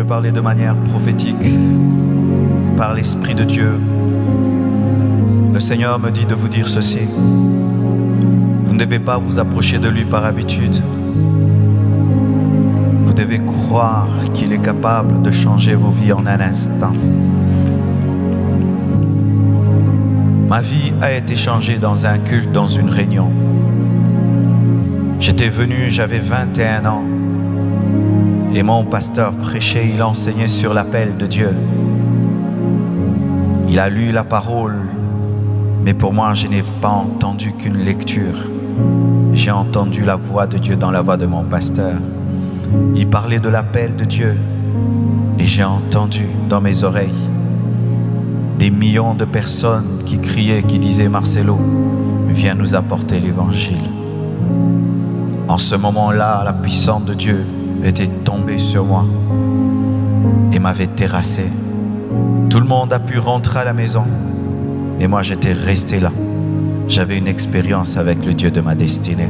je parlais de manière prophétique par l'Esprit de Dieu, le Seigneur me dit de vous dire ceci. Vous ne devez pas vous approcher de lui par habitude. Vous devez croire qu'il est capable de changer vos vies en un instant. Ma vie a été changée dans un culte, dans une réunion. J'étais venu, j'avais 21 ans. Et mon pasteur prêchait, il enseignait sur l'appel de Dieu. Il a lu la parole, mais pour moi, je n'ai pas entendu qu'une lecture. J'ai entendu la voix de Dieu dans la voix de mon pasteur. Il parlait de l'appel de Dieu et j'ai entendu dans mes oreilles des millions de personnes qui criaient, qui disaient « Marcelo, viens nous apporter l'évangile ». En ce moment-là, la puissance de Dieu était tombée sur moi et m'avait terrassé. Tout le monde a pu rentrer à la maison et moi j'étais resté là. J'avais une expérience avec le Dieu de ma destinée.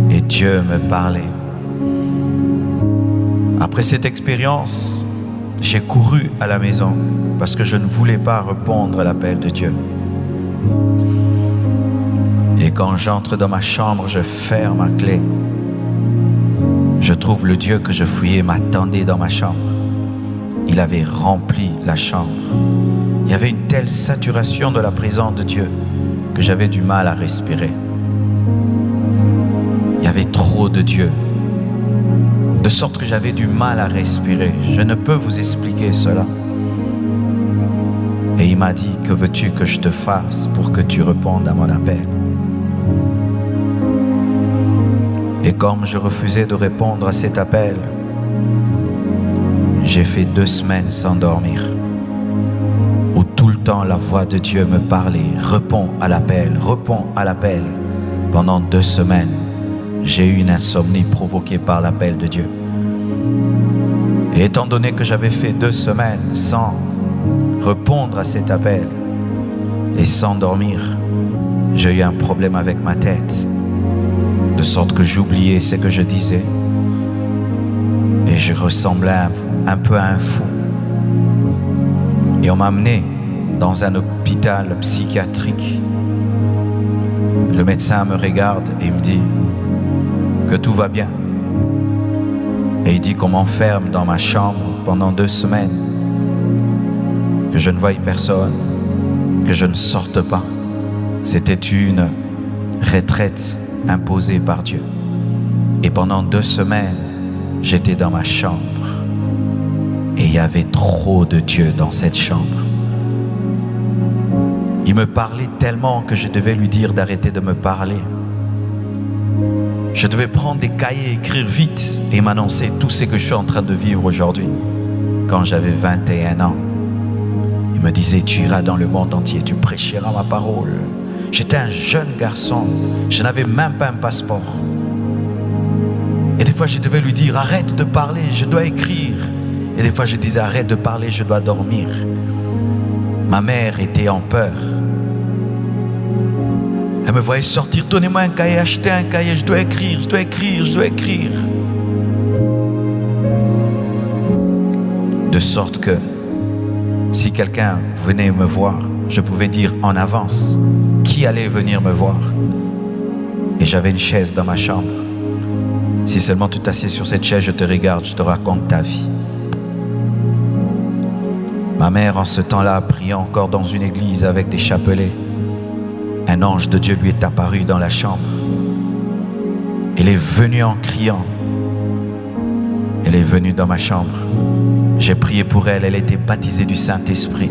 Et Dieu me parlait. Après cette expérience, j'ai couru à la maison parce que je ne voulais pas répondre à l'appel de Dieu. Et quand j'entre dans ma chambre, je ferme ma clé. Je trouve le Dieu que je fouillais m'attendait dans ma chambre. Il avait rempli la chambre. Il y avait une telle saturation de la présence de Dieu que j'avais du mal à respirer. Il y avait trop de Dieu, de sorte que j'avais du mal à respirer. Je ne peux vous expliquer cela. Et il m'a dit, que veux-tu que je te fasse pour que tu répondes à mon appel? Et comme je refusais de répondre à cet appel, j'ai fait 2 semaines sans dormir, où tout le temps la voix de Dieu me parlait, réponds à l'appel, réponds à l'appel. Pendant 2 semaines, j'ai eu une insomnie provoquée par l'appel de Dieu. Et étant donné que j'avais fait 2 semaines sans répondre à cet appel et sans dormir, j'ai eu un problème avec ma tête, de sorte que j'oubliais ce que je disais et je ressemblais un peu à un fou. Et on m'a amené dans un hôpital psychiatrique. Le médecin me regarde et il me dit que tout va bien. Et il dit qu'on m'enferme dans ma chambre pendant 2 semaines, que je ne voie personne, que je ne sorte pas. C'était une retraite imposée par Dieu. Et pendant 2 semaines, j'étais dans ma chambre. Et il y avait trop de Dieu dans cette chambre. Il me parlait tellement que je devais lui dire d'arrêter de me parler. Je devais prendre des cahiers, écrire vite et m'annoncer tout ce que je suis en train de vivre aujourd'hui. Quand j'avais 21 ans, il me disait, tu iras dans le monde entier, tu prêcheras ma parole. J'étais un jeune garçon, je n'avais même pas un passeport. Et des fois, je devais lui dire, arrête de parler, je dois écrire. Et des fois, je disais, arrête de parler, je dois dormir. Ma mère était en peur. Elle me voyait sortir, donnez-moi un cahier, achetez un cahier, je dois écrire, je dois écrire, je dois écrire. De sorte que si quelqu'un venait me voir, je pouvais dire en avance qui allait venir me voir. Et j'avais une chaise dans ma chambre. Si seulement tu t'assieds sur cette chaise, je te regarde, je te raconte ta vie. Ma mère, en ce temps-là, priait encore dans une église avec des chapelets. Un ange de Dieu lui est apparu dans la chambre. Elle est venue en criant. Elle est venue dans ma chambre. J'ai prié pour elle, elle était baptisée du Saint-Esprit.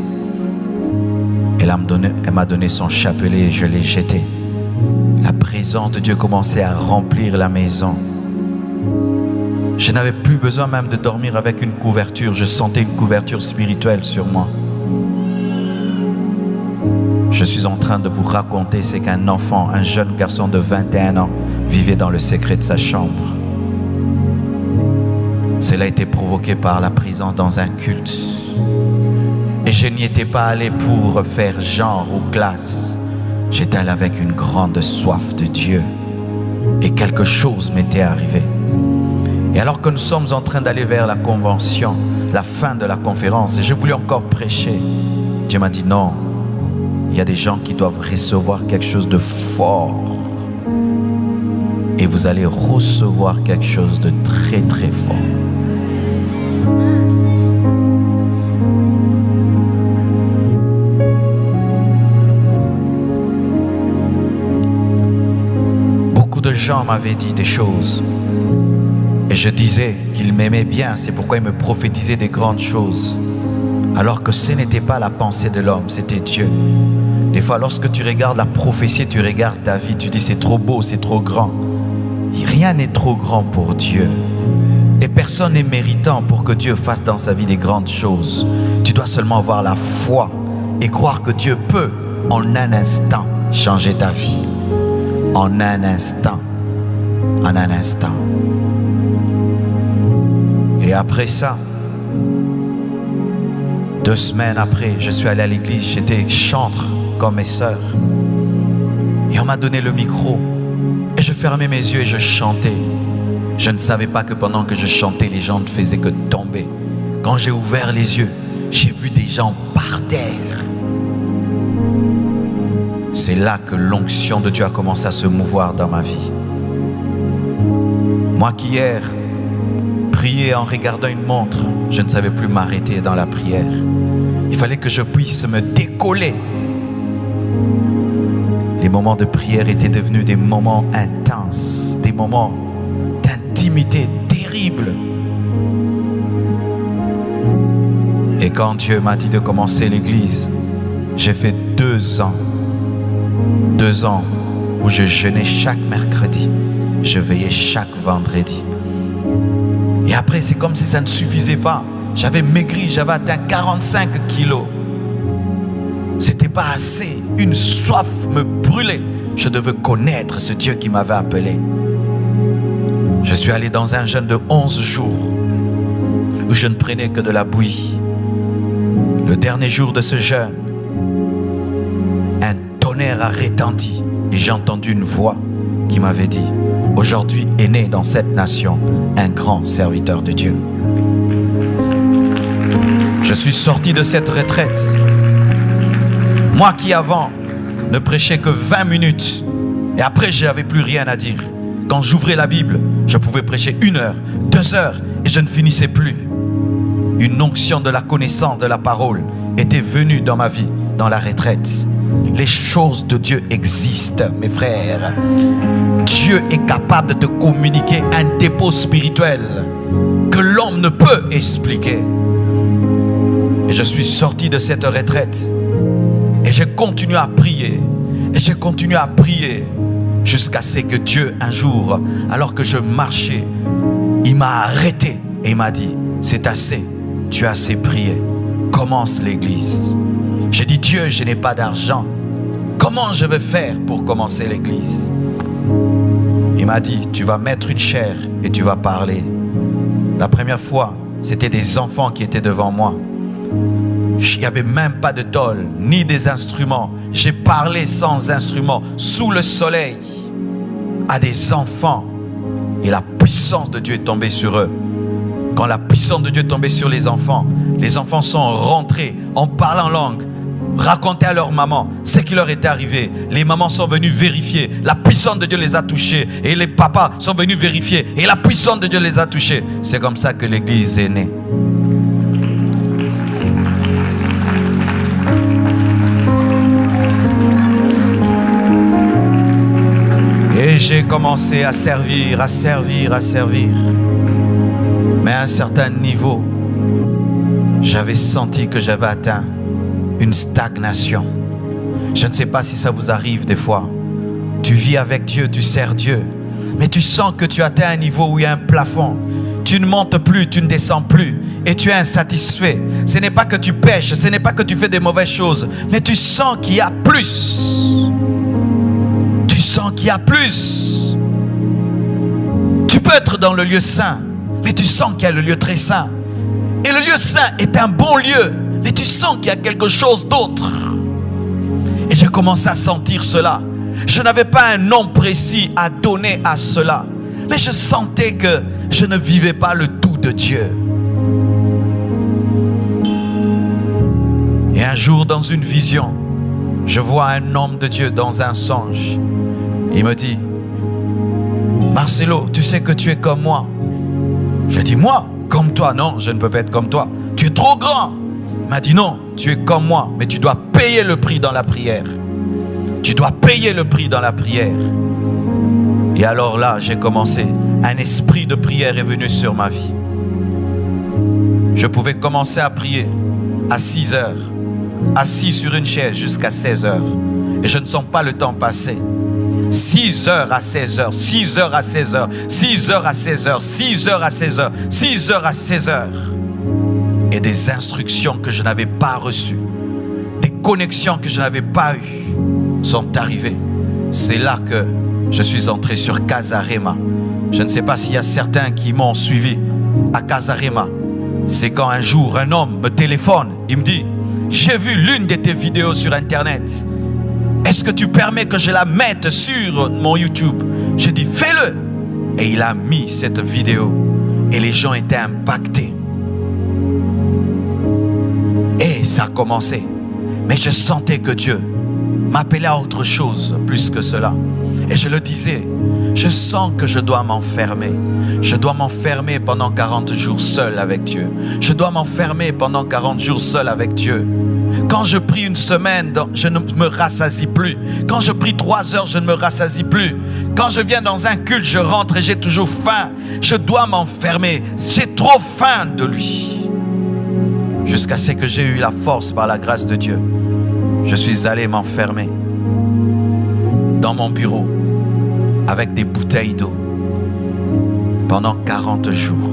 Elle m'a donné son chapelet et je l'ai jeté. La présence de Dieu commençait à remplir la maison. Je n'avais plus besoin même de dormir avec une couverture. Je sentais une couverture spirituelle sur moi. Je suis en train de vous raconter ce qu'un enfant, un jeune garçon de 21 ans, vivait dans le secret de sa chambre. Cela a été provoqué par la présence dans un culte. Et je n'y étais pas allé pour faire genre ou classe. J'étais allé avec une grande soif de Dieu. Et quelque chose m'était arrivé. Et alors que nous sommes en train d'aller vers la convention, la fin de la conférence, et j'ai voulu encore prêcher, Dieu m'a dit non, il y a des gens qui doivent recevoir quelque chose de fort. Et vous allez recevoir quelque chose de très très fort. Beaucoup de gens m'avaient dit des choses. Et je disais qu'ils m'aimaient bien, c'est pourquoi ils me prophétisaient des grandes choses. Alors que ce n'était pas la pensée de l'homme, c'était Dieu. Des fois, lorsque tu regardes la prophétie, tu regardes ta vie, tu dis c'est trop beau, c'est trop grand. Rien n'est trop grand pour Dieu. Et personne n'est méritant pour que Dieu fasse dans sa vie des grandes choses. Tu dois seulement avoir la foi et croire que Dieu peut, en un instant, changer ta vie. En un instant. En un instant. Et après ça, 2 semaines après, je suis allé à l'église, j'étais chantre comme mes sœurs. Et on m'a donné le micro. Et je fermais mes yeux et je chantais. Je ne savais pas que pendant que je chantais, les gens ne faisaient que tomber. Quand j'ai ouvert les yeux, j'ai vu des gens par terre. C'est là que l'onction de Dieu a commencé à se mouvoir dans ma vie. Moi qui hier priais en regardant une montre, je ne savais plus m'arrêter dans la prière. Il fallait que je puisse me décoller. Les moments de prière étaient devenus des moments intenses, des moments d'intimité terribles. Et quand Dieu m'a dit de commencer l'église, j'ai fait 2 ans. 2 ans où je jeûnais chaque mercredi, je veillais chaque vendredi. Et après, c'est comme si ça ne suffisait pas. J'avais maigri, j'avais atteint 45 kilos. C'était pas assez. Une soif me brûlait. Je devais connaître ce Dieu qui m'avait appelé. Je suis allé dans un jeûne de 11 jours où je ne prenais que de la bouillie. Le dernier jour de ce jeûne, un tonnerre a retenti et j'ai entendu une voix qui m'avait dit: aujourd'hui est né dans cette nation un grand serviteur de Dieu. Je suis sorti de cette retraite. Moi qui avant ne prêchais que 20 minutes et après je n'avais plus rien à dire. Quand j'ouvrais la Bible, je pouvais prêcher 1 heure, 2 heures et je ne finissais plus. Une onction de la connaissance de la parole était venue dans ma vie, dans la retraite. Les choses de Dieu existent, mes frères. Dieu est capable de te communiquer un dépôt spirituel que l'homme ne peut expliquer. Et je suis sorti de cette retraite et j'ai continué à prier. Et j'ai continué à prier jusqu'à ce que Dieu, un jour, alors que je marchais, il m'a arrêté et il m'a dit: c'est assez, tu as assez prié, commence l'église. J'ai dit: Dieu, je n'ai pas d'argent. Comment je vais faire pour commencer l'église? Il m'a dit: tu vas mettre une chaire et tu vas parler. La première fois, c'était des enfants qui étaient devant moi. Il n'y avait même pas de tôle, ni des instruments. J'ai parlé sans instruments, sous le soleil, à des enfants. Et la puissance de Dieu est tombée sur eux. Quand la puissance de Dieu est tombée sur les enfants sont rentrés en parlant langue, raconter à leur maman ce qui leur était arrivé. Les mamans sont venues vérifier. La puissance de Dieu les a touchés. Et les papas sont venus vérifier. Et la puissance de Dieu les a touchés. C'est comme ça que l'église est née. Et j'ai commencé à servir. Mais à un certain niveau, j'avais senti que j'avais atteint une stagnation. Je ne sais pas si ça vous arrive des fois. Tu vis avec Dieu, tu sers Dieu, mais tu sens que tu atteins un niveau où il y a un plafond. Tu ne montes plus, tu ne descends plus et tu es insatisfait. Ce n'est pas que tu pêches, ce n'est pas que tu fais des mauvaises choses, mais tu sens qu'il y a plus. Tu sens qu'il y a plus. Tu peux être dans le lieu saint, mais tu sens qu'il y a le lieu très saint. Et le lieu saint est un bon lieu, mais tu sens qu'il y a quelque chose d'autre. Et j'ai commencé à sentir cela. Je n'avais pas un nom précis à donner à cela, Mais je sentais que je ne vivais pas le tout de Dieu. Et un jour, dans une vision, je vois un homme de Dieu dans un songe. Il me dit, Marcelo, tu sais que tu es comme moi. J'ai dit, moi, comme toi? Non, je ne peux pas être comme toi. Tu es trop grand. Il m'a dit, non, tu es comme moi, mais tu dois payer le prix dans la prière. Tu dois payer le prix dans la prière. Et alors là, j'ai commencé. Un esprit de prière est venu sur ma vie. Je pouvais commencer à prier à 6 heures, assis sur une chaise jusqu'à 16 heures. Et je ne sens pas le temps passer. 6 heures à 16 heures, 6 heures à 16 heures, 6 heures à 16 heures, 6 heures à 16 heures, 6 heures à 16 heures. Et des instructions que je n'avais pas reçues, des connexions que je n'avais pas eues sont arrivées. C'est là que je suis entré sur Casarema. Je ne sais pas s'il y a certains qui m'ont suivi à Casarema. C'est quand un jour un homme me téléphone, il me dit, j'ai vu l'une de tes vidéos sur internet. Est-ce que tu permets que je la mette sur mon YouTube? J'ai dit, fais-le. Et il a mis cette vidéo et les gens étaient impactés. Et ça a commencé. Mais je sentais que Dieu m'appelait à autre chose plus que cela. Et je le disais, je sens que je dois m'enfermer. Je dois m'enfermer pendant 40 jours seul avec Dieu. Je dois m'enfermer pendant 40 jours seul avec Dieu. Quand je prie une semaine, je ne me rassasie plus. Quand je prie 3 heures, je ne me rassasie plus. Quand je viens dans un culte, je rentre et j'ai toujours faim. Je dois m'enfermer. J'ai trop faim de lui. Jusqu'à ce que j'ai eu la force par la grâce de Dieu. Je suis allé m'enfermer dans mon bureau avec des bouteilles d'eau pendant 40 jours.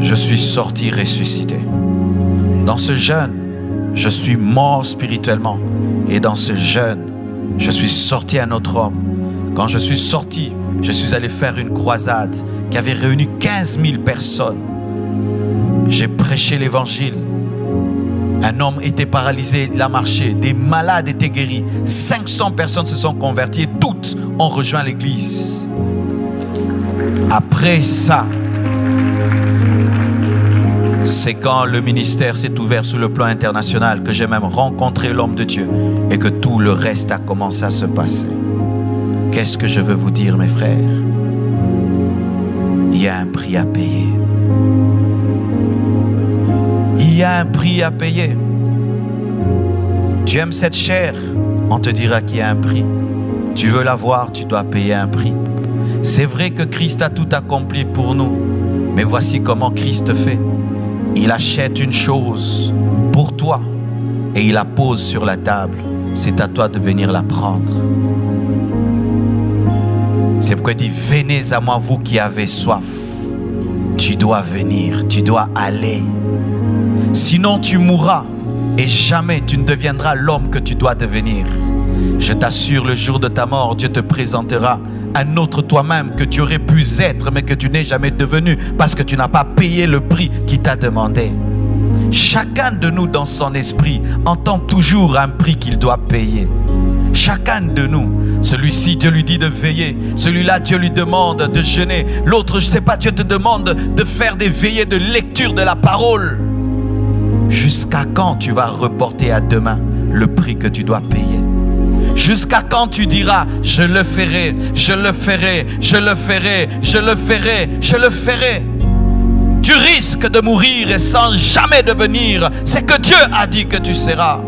Je suis sorti ressuscité. Dans ce jeûne, je suis mort spirituellement. Et dans ce jeûne, je suis sorti un autre homme. Quand je suis sorti, je suis allé faire une croisade qui avait réuni 15 000 personnes. J'ai prêché l'évangile. Un homme était paralysé, il a marché. Des malades étaient guéris. 500 personnes se sont converties et toutes ont rejoint l'église. Après ça, c'est quand le ministère s'est ouvert sur le plan international que j'ai même rencontré l'homme de Dieu et que tout le reste a commencé à se passer. Qu'est-ce que je veux vous dire, mes frères? Il y a un prix à payer. Il y a un prix à payer. Tu aimes cette chair, on te dira qu'il y a un prix. Tu veux l'avoir, tu dois payer un prix. C'est vrai que Christ a tout accompli pour nous, mais voici comment Christ fait. Il achète une chose pour toi et il la pose sur la table. C'est à toi de venir la prendre. C'est pourquoi il dit, venez à moi vous qui avez soif. Tu dois venir, tu dois aller. Sinon tu mourras et jamais tu ne deviendras l'homme que tu dois devenir. Je t'assure, le jour de ta mort, Dieu te présentera un autre toi-même que tu aurais pu être mais que tu n'es jamais devenu parce que tu n'as pas payé le prix qu'il t'a demandé. Chacun de nous dans son esprit entend toujours un prix qu'il doit payer. Chacun de nous, celui-ci Dieu lui dit de veiller, celui-là Dieu lui demande de jeûner, l'autre je ne sais pas, Dieu te demande de faire des veillées de lecture de la parole. Jusqu'à quand tu vas reporter à demain le prix que tu dois payer? Jusqu'à quand tu diras, je le ferai, je le ferai, je le ferai, je le ferai, je le ferai? Tu risques de mourir et sans jamais devenir ce que Dieu a dit que tu seras.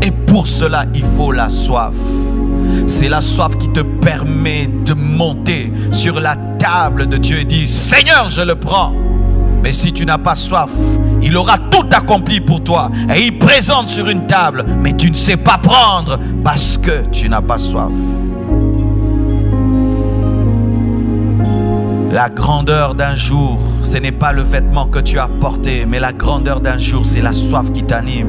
Et pour cela, il faut la soif. C'est la soif qui te permet de monter sur la table de Dieu et dire, Seigneur, je le prends. Mais si tu n'as pas soif, il aura tout accompli pour toi. Et il présente sur une table, mais tu ne sais pas prendre parce que tu n'as pas soif. La grandeur d'un jour, ce n'est pas le vêtement que tu as porté, mais la grandeur d'un jour, c'est la soif qui t'anime.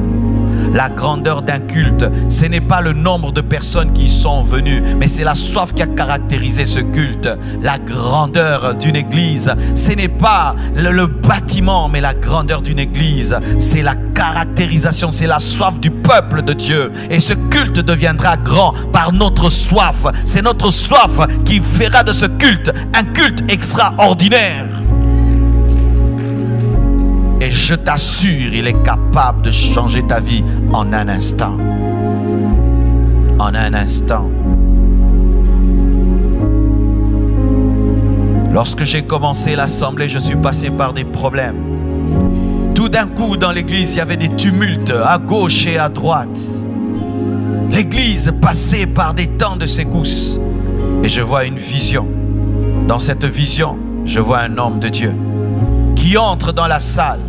La grandeur d'un culte, ce n'est pas le nombre de personnes qui y sont venues, mais c'est la soif qui a caractérisé ce culte. La grandeur d'une église, ce n'est pas le bâtiment, mais la grandeur d'une église, c'est la caractérisation, c'est la soif du peuple de Dieu. Et ce culte deviendra grand par notre soif. C'est notre soif qui fera de ce culte un culte extraordinaire. Et je t'assure, il est capable de changer ta vie en un instant. En un instant. Lorsque j'ai commencé l'assemblée, je suis passé par des problèmes. Tout d'un coup, dans l'église, il y avait des tumultes à gauche et à droite. L'église passait par des temps de secousses. Et je vois une vision. Dans cette vision, je vois un homme de Dieu qui entre dans la salle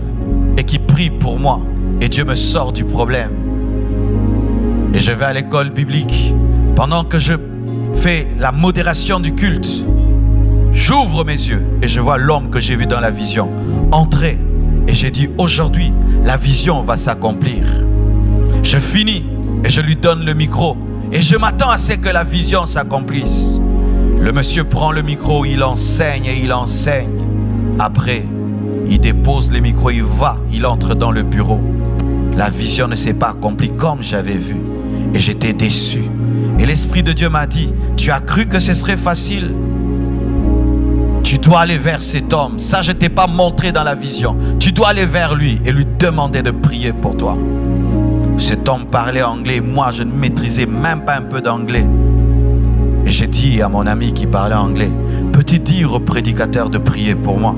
et qui prie pour moi. Et Dieu me sort du problème. Et je vais à l'école biblique. Pendant que je fais la modération du culte, j'ouvre mes yeux et je vois l'homme que j'ai vu dans la vision entrer. Et j'ai dit, aujourd'hui, la vision va s'accomplir. Je finis et je lui donne le micro. Et je m'attends à ce que la vision s'accomplisse. Le monsieur prend le micro, il enseigne et il enseigne. Après, il dépose le micro, il va, il entre dans le bureau. La vision ne s'est pas accomplie comme j'avais vu. Et j'étais déçu. Et l'Esprit de Dieu m'a dit, tu as cru que ce serait facile? Tu dois aller vers cet homme. Ça, je ne t'ai pas montré dans la vision. Tu dois aller vers lui et lui demander de prier pour toi. Cet homme parlait anglais. Moi, je ne maîtrisais même pas un peu d'anglais. Et j'ai dit à mon ami qui parlait anglais, peux-tu dire au prédicateur de prier pour moi?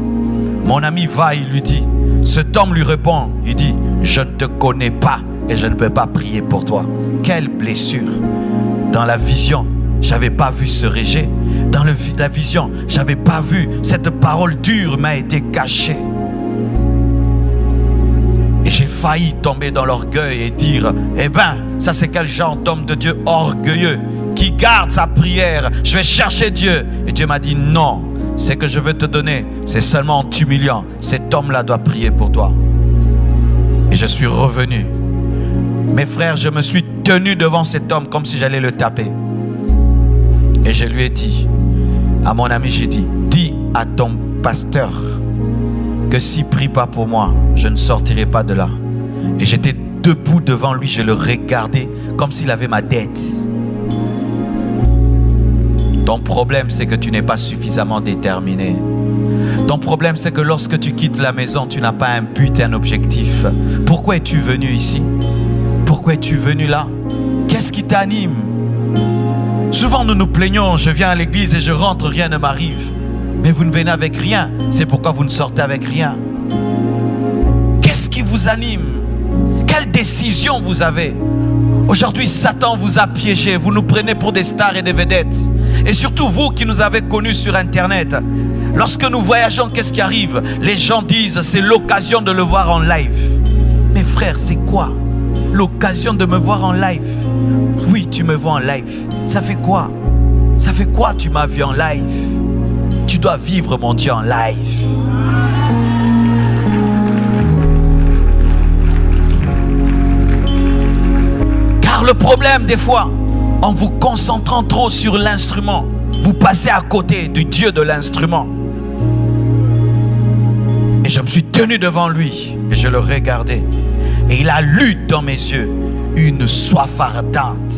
Mon ami va, il lui dit. Cet homme lui répond, il dit, je ne te connais pas et je ne peux pas prier pour toi. Quelle blessure! Dans la vision, je n'avais pas vu ce rejet. Dans la vision, je n'avais pas vu cette parole dure m'a été cachée. Et j'ai failli tomber dans l'orgueil et dire, eh ben, ça c'est quel genre d'homme de Dieu orgueilleux qui garde sa prière. Je vais chercher Dieu. Et Dieu m'a dit, non, ce que je veux te donner, c'est seulement en t'humiliant. Cet homme-là doit prier pour toi. Et je suis revenu. Mes frères, je me suis tenu devant cet homme comme si j'allais le taper. Et je lui ai dit, à mon ami, j'ai dit, dis à ton pasteur que s'il ne prie pas pour moi, je ne sortirai pas de là. Et j'étais debout devant lui, je le regardais comme s'il avait ma dette. Ton problème, c'est que tu n'es pas suffisamment déterminé. Ton problème, c'est que lorsque tu quittes la maison, tu n'as pas un but et un objectif. Pourquoi es-tu venu ici? Pourquoi es-tu venu là? Qu'est-ce qui t'anime? Souvent nous nous plaignons, je viens à l'église et je rentre, rien ne m'arrive. Mais vous ne venez avec rien, c'est pourquoi vous ne sortez avec rien. Qu'est-ce qui vous anime? Quelle décision vous avez? Aujourd'hui, Satan vous a piégés, vous nous prenez pour des stars et des vedettes. Et surtout vous qui nous avez connus sur Internet. Lorsque nous voyageons, qu'est-ce qui arrive? Les gens disent, c'est l'occasion de le voir en live. Mes frères, c'est quoi l'occasion de me voir en live? Oui, tu me vois en live. Ça fait quoi? Ça fait quoi tu m'as vu en live? Tu dois vivre mon Dieu en live. Car le problème des fois, en vous concentrant trop sur l'instrument, vous passez à côté du Dieu de l'instrument. Et je me suis tenu devant lui et je le regardais. Et il a lu dans mes yeux une soif ardente.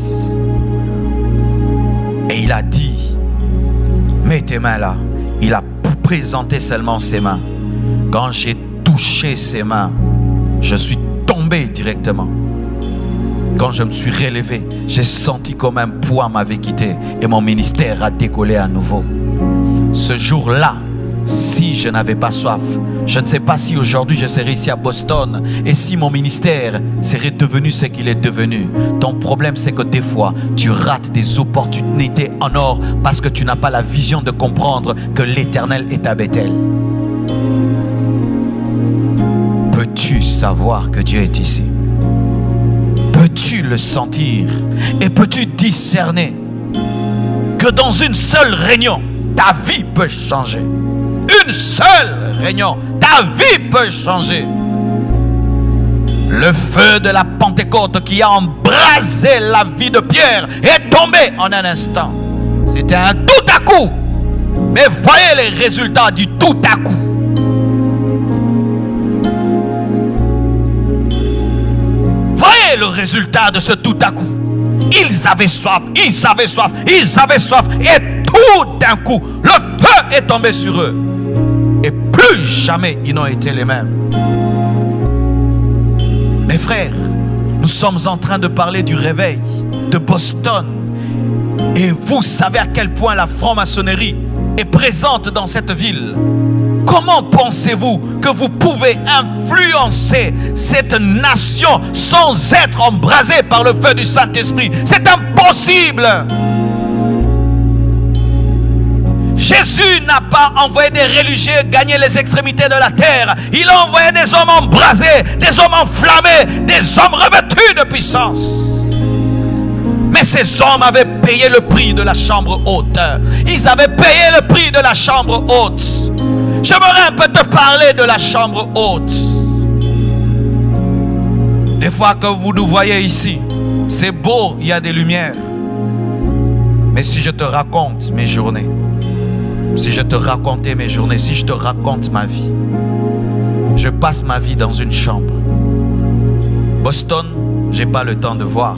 Et il a dit, mets tes mains là. Il a présenté seulement ses mains. Quand j'ai touché ses mains, je suis tombé directement. Quand je me suis relevé, j'ai senti comme un poids m'avait quitté et mon ministère a décollé à nouveau. Ce jour-là, si je n'avais pas soif, je ne sais pas si aujourd'hui je serais ici à Boston et si mon ministère serait devenu ce qu'il est devenu. Ton problème, c'est que des fois, tu rates des opportunités en or parce que tu n'as pas la vision de comprendre que l'Éternel est à Bethel. Peux-tu savoir que Dieu est ici? Peux-tu le sentir? Et peux-tu discerner que dans une seule réunion, ta vie peut changer? Une seule réunion, ta vie peut changer. Le feu de la Pentecôte qui a embrasé la vie de Pierre est tombé en un instant. C'était un tout à coup. Mais voyez les résultats du tout à coup. Voyez le résultat de ce tout à coup. Ils avaient soif, ils avaient soif, ils avaient soif. Et tout d'un coup, le feu est tombé sur eux. Et plus jamais ils n'ont été les mêmes. Mes frères, nous sommes en train de parler du réveil de Boston. Et vous savez à quel point la franc-maçonnerie est présente dans cette ville. Comment pensez-vous que vous pouvez influencer cette nation sans être embrasé par le feu du Saint-Esprit? C'est impossible. Jésus n'a pas envoyé des religieux gagner les extrémités de la terre. Il a envoyé des hommes embrasés, des hommes enflammés, des hommes revêtus de puissance. Mais ces hommes avaient payé le prix de la chambre haute. Ils avaient payé le prix de la chambre haute. J'aimerais un peu te parler de la chambre haute. Des fois que vous nous voyez ici, c'est beau, il y a des lumières. Mais si je te raconte mes journées, si je te racontais mes journées, si je te raconte ma vie, je passe ma vie dans une chambre. Boston, j'ai pas le temps de voir.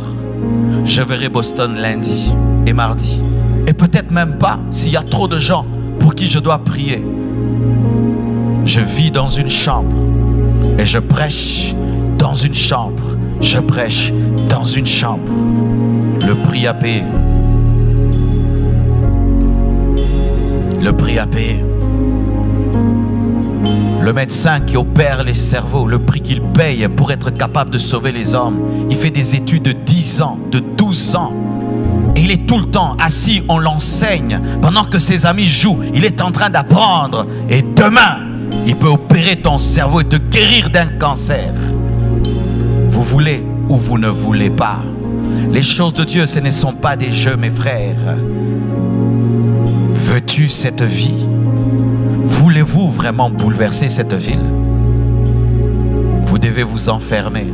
Je verrai Boston lundi et mardi. Et peut-être même pas s'il y a trop de gens pour qui je dois prier. Je vis dans une chambre et je prêche dans une chambre. Je prêche dans une chambre. Le prix à payer. Le prix à payer. Le médecin qui opère les cerveaux, le prix qu'il paye pour être capable de sauver les hommes, il fait des études de 10 ans, de 12 ans. Et il est tout le temps assis, on l'enseigne. Pendant que ses amis jouent, il est en train d'apprendre. Et demain, il peut opérer ton cerveau et te guérir d'un cancer. Vous voulez ou vous ne voulez pas. Les choses de Dieu, ce ne sont pas des jeux, mes frères. Veux-tu cette vie? Voulez-vous vraiment bouleverser cette ville? Vous devez vous enfermer.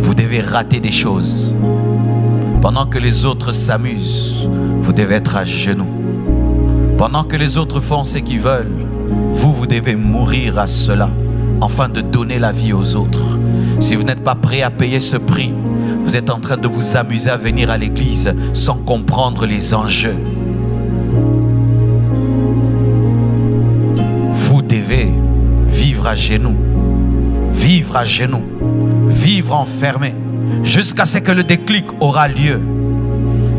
Vous devez rater des choses. Pendant que les autres s'amusent, vous devez être à genoux. Pendant que les autres font ce qu'ils veulent, vous devez mourir à cela, afin de donner la vie aux autres. Si vous n'êtes pas prêt à payer ce prix, vous êtes en train de vous amuser à venir à l'église sans comprendre les enjeux. Vous devez vivre à genoux, vivre à genoux, vivre enfermé, jusqu'à ce que le déclic aura lieu.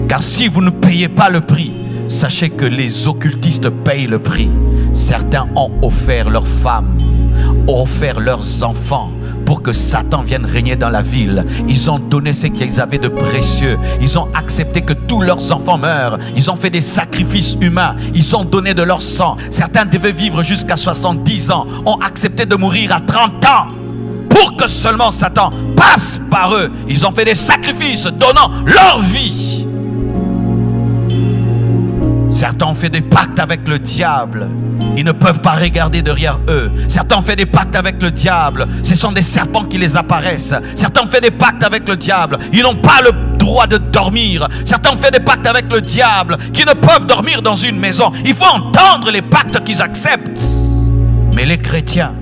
Car si vous ne payez pas le prix, sachez que les occultistes payent le prix. Certains ont offert leurs femmes, ont offert leurs enfants pour que Satan vienne régner dans la ville. Ils ont donné ce qu'ils avaient de précieux. Ils ont accepté que tous leurs enfants meurent. Ils ont fait des sacrifices humains. Ils ont donné de leur sang. Certains devaient vivre jusqu'à 70 ans. Ont accepté de mourir à 30 ans pour que seulement Satan passe par eux. Ils ont fait des sacrifices donnant leur vie. Certains ont fait des pactes avec le diable. Ils ne peuvent pas regarder derrière eux. Certains ont fait des pactes avec le diable. Ce sont des serpents qui les apparaissent. Certains ont fait des pactes avec le diable. Ils n'ont pas le droit de dormir. Certains ont fait des pactes avec le diable qui ne peuvent dormir dans une maison. Il faut entendre les pactes qu'ils acceptent. Mais les chrétiens,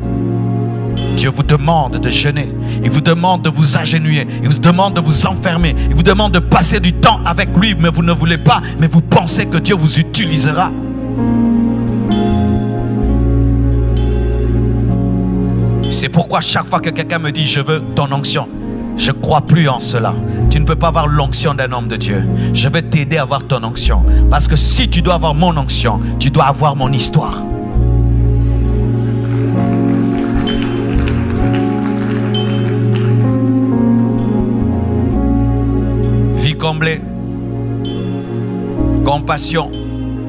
Dieu vous demande de jeûner. Il vous demande de vous agenouiller. Il vous demande de vous enfermer. Il vous demande de passer du temps avec lui. Mais vous ne voulez pas. Mais vous pensez que Dieu vous utilisera. C'est pourquoi chaque fois que quelqu'un me dit « Je veux ton onction », je ne crois plus en cela. Tu ne peux pas avoir l'onction d'un homme de Dieu. Je vais t'aider à avoir ton onction. Parce que si tu dois avoir mon onction, tu dois avoir mon histoire. Vie comblée, compassion,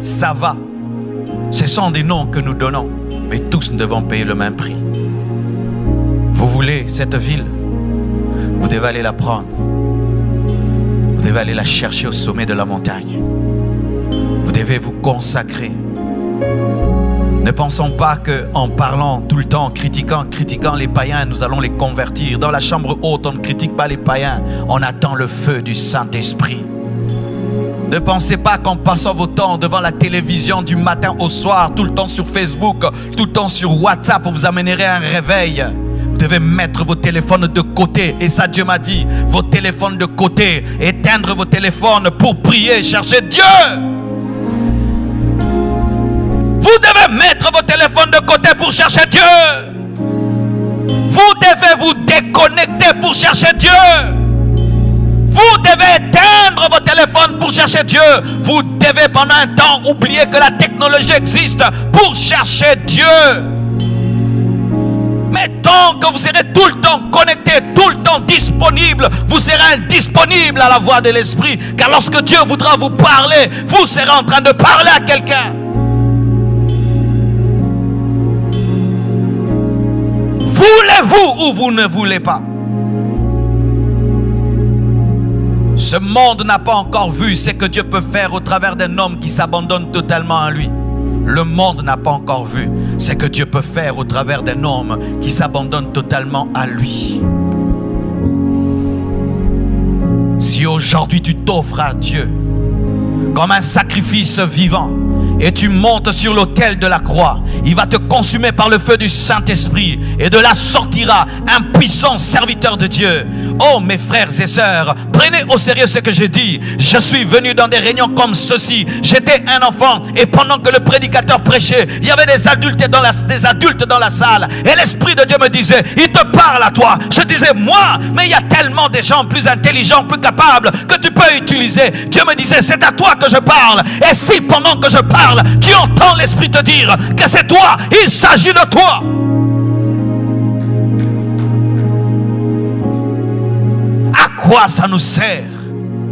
ça va. Ce sont des noms que nous donnons, mais tous nous devons payer le même prix. Vous voulez cette ville, vous devez aller la prendre. Vous devez aller la chercher au sommet de la montagne. Vous devez vous consacrer. Ne pensons pas qu'en parlant tout le temps, critiquant les païens, nous allons les convertir. Dans la chambre haute, on ne critique pas les païens, on attend le feu du Saint-Esprit. Ne pensez pas qu'en passant vos temps devant la télévision du matin au soir, tout le temps sur Facebook, tout le temps sur WhatsApp, vous amènerez un réveil. Vous devez mettre vos téléphones de côté. Et ça, Dieu m'a dit, vos téléphones de côté. Éteindre vos téléphones pour prier, chercher Dieu. Vous devez mettre vos téléphones de côté pour chercher Dieu. Vous devez vous déconnecter pour chercher Dieu. Vous devez éteindre vos téléphones pour chercher Dieu. Vous devez pendant un temps oublier que la technologie existe pour chercher Dieu. Mais tant que vous serez tout le temps connecté, tout le temps disponible, vous serez indisponible à la voix de l'Esprit. Car lorsque Dieu voudra vous parler, vous serez en train de parler à quelqu'un. Voulez-vous ou vous ne voulez pas? Ce monde n'a pas encore vu ce que Dieu peut faire au travers d'un homme qui s'abandonne totalement à lui. Le monde n'a pas encore vu ce que Dieu peut faire au travers d'un homme qui s'abandonne totalement à lui. Si aujourd'hui tu t'offres à Dieu comme un sacrifice vivant et tu montes sur l'autel de la croix, il va te consumer par le feu du Saint-Esprit et de là sortira un puissant serviteur de Dieu. Oh mes frères et sœurs, prenez au sérieux ce que je dis. Je suis venu dans des réunions comme ceci. J'étais un enfant et pendant que le prédicateur prêchait, il y avait des adultes dans la salle et l'Esprit de Dieu me disait, il te parle à toi. Je disais, moi, mais il y a tellement de gens plus intelligents, plus capables que tu peux utiliser. Dieu me disait, c'est à toi que je parle. Et si pendant que je parle, tu entends l'Esprit te dire que c'est toi, il s'agit de toi. À quoi ça nous sert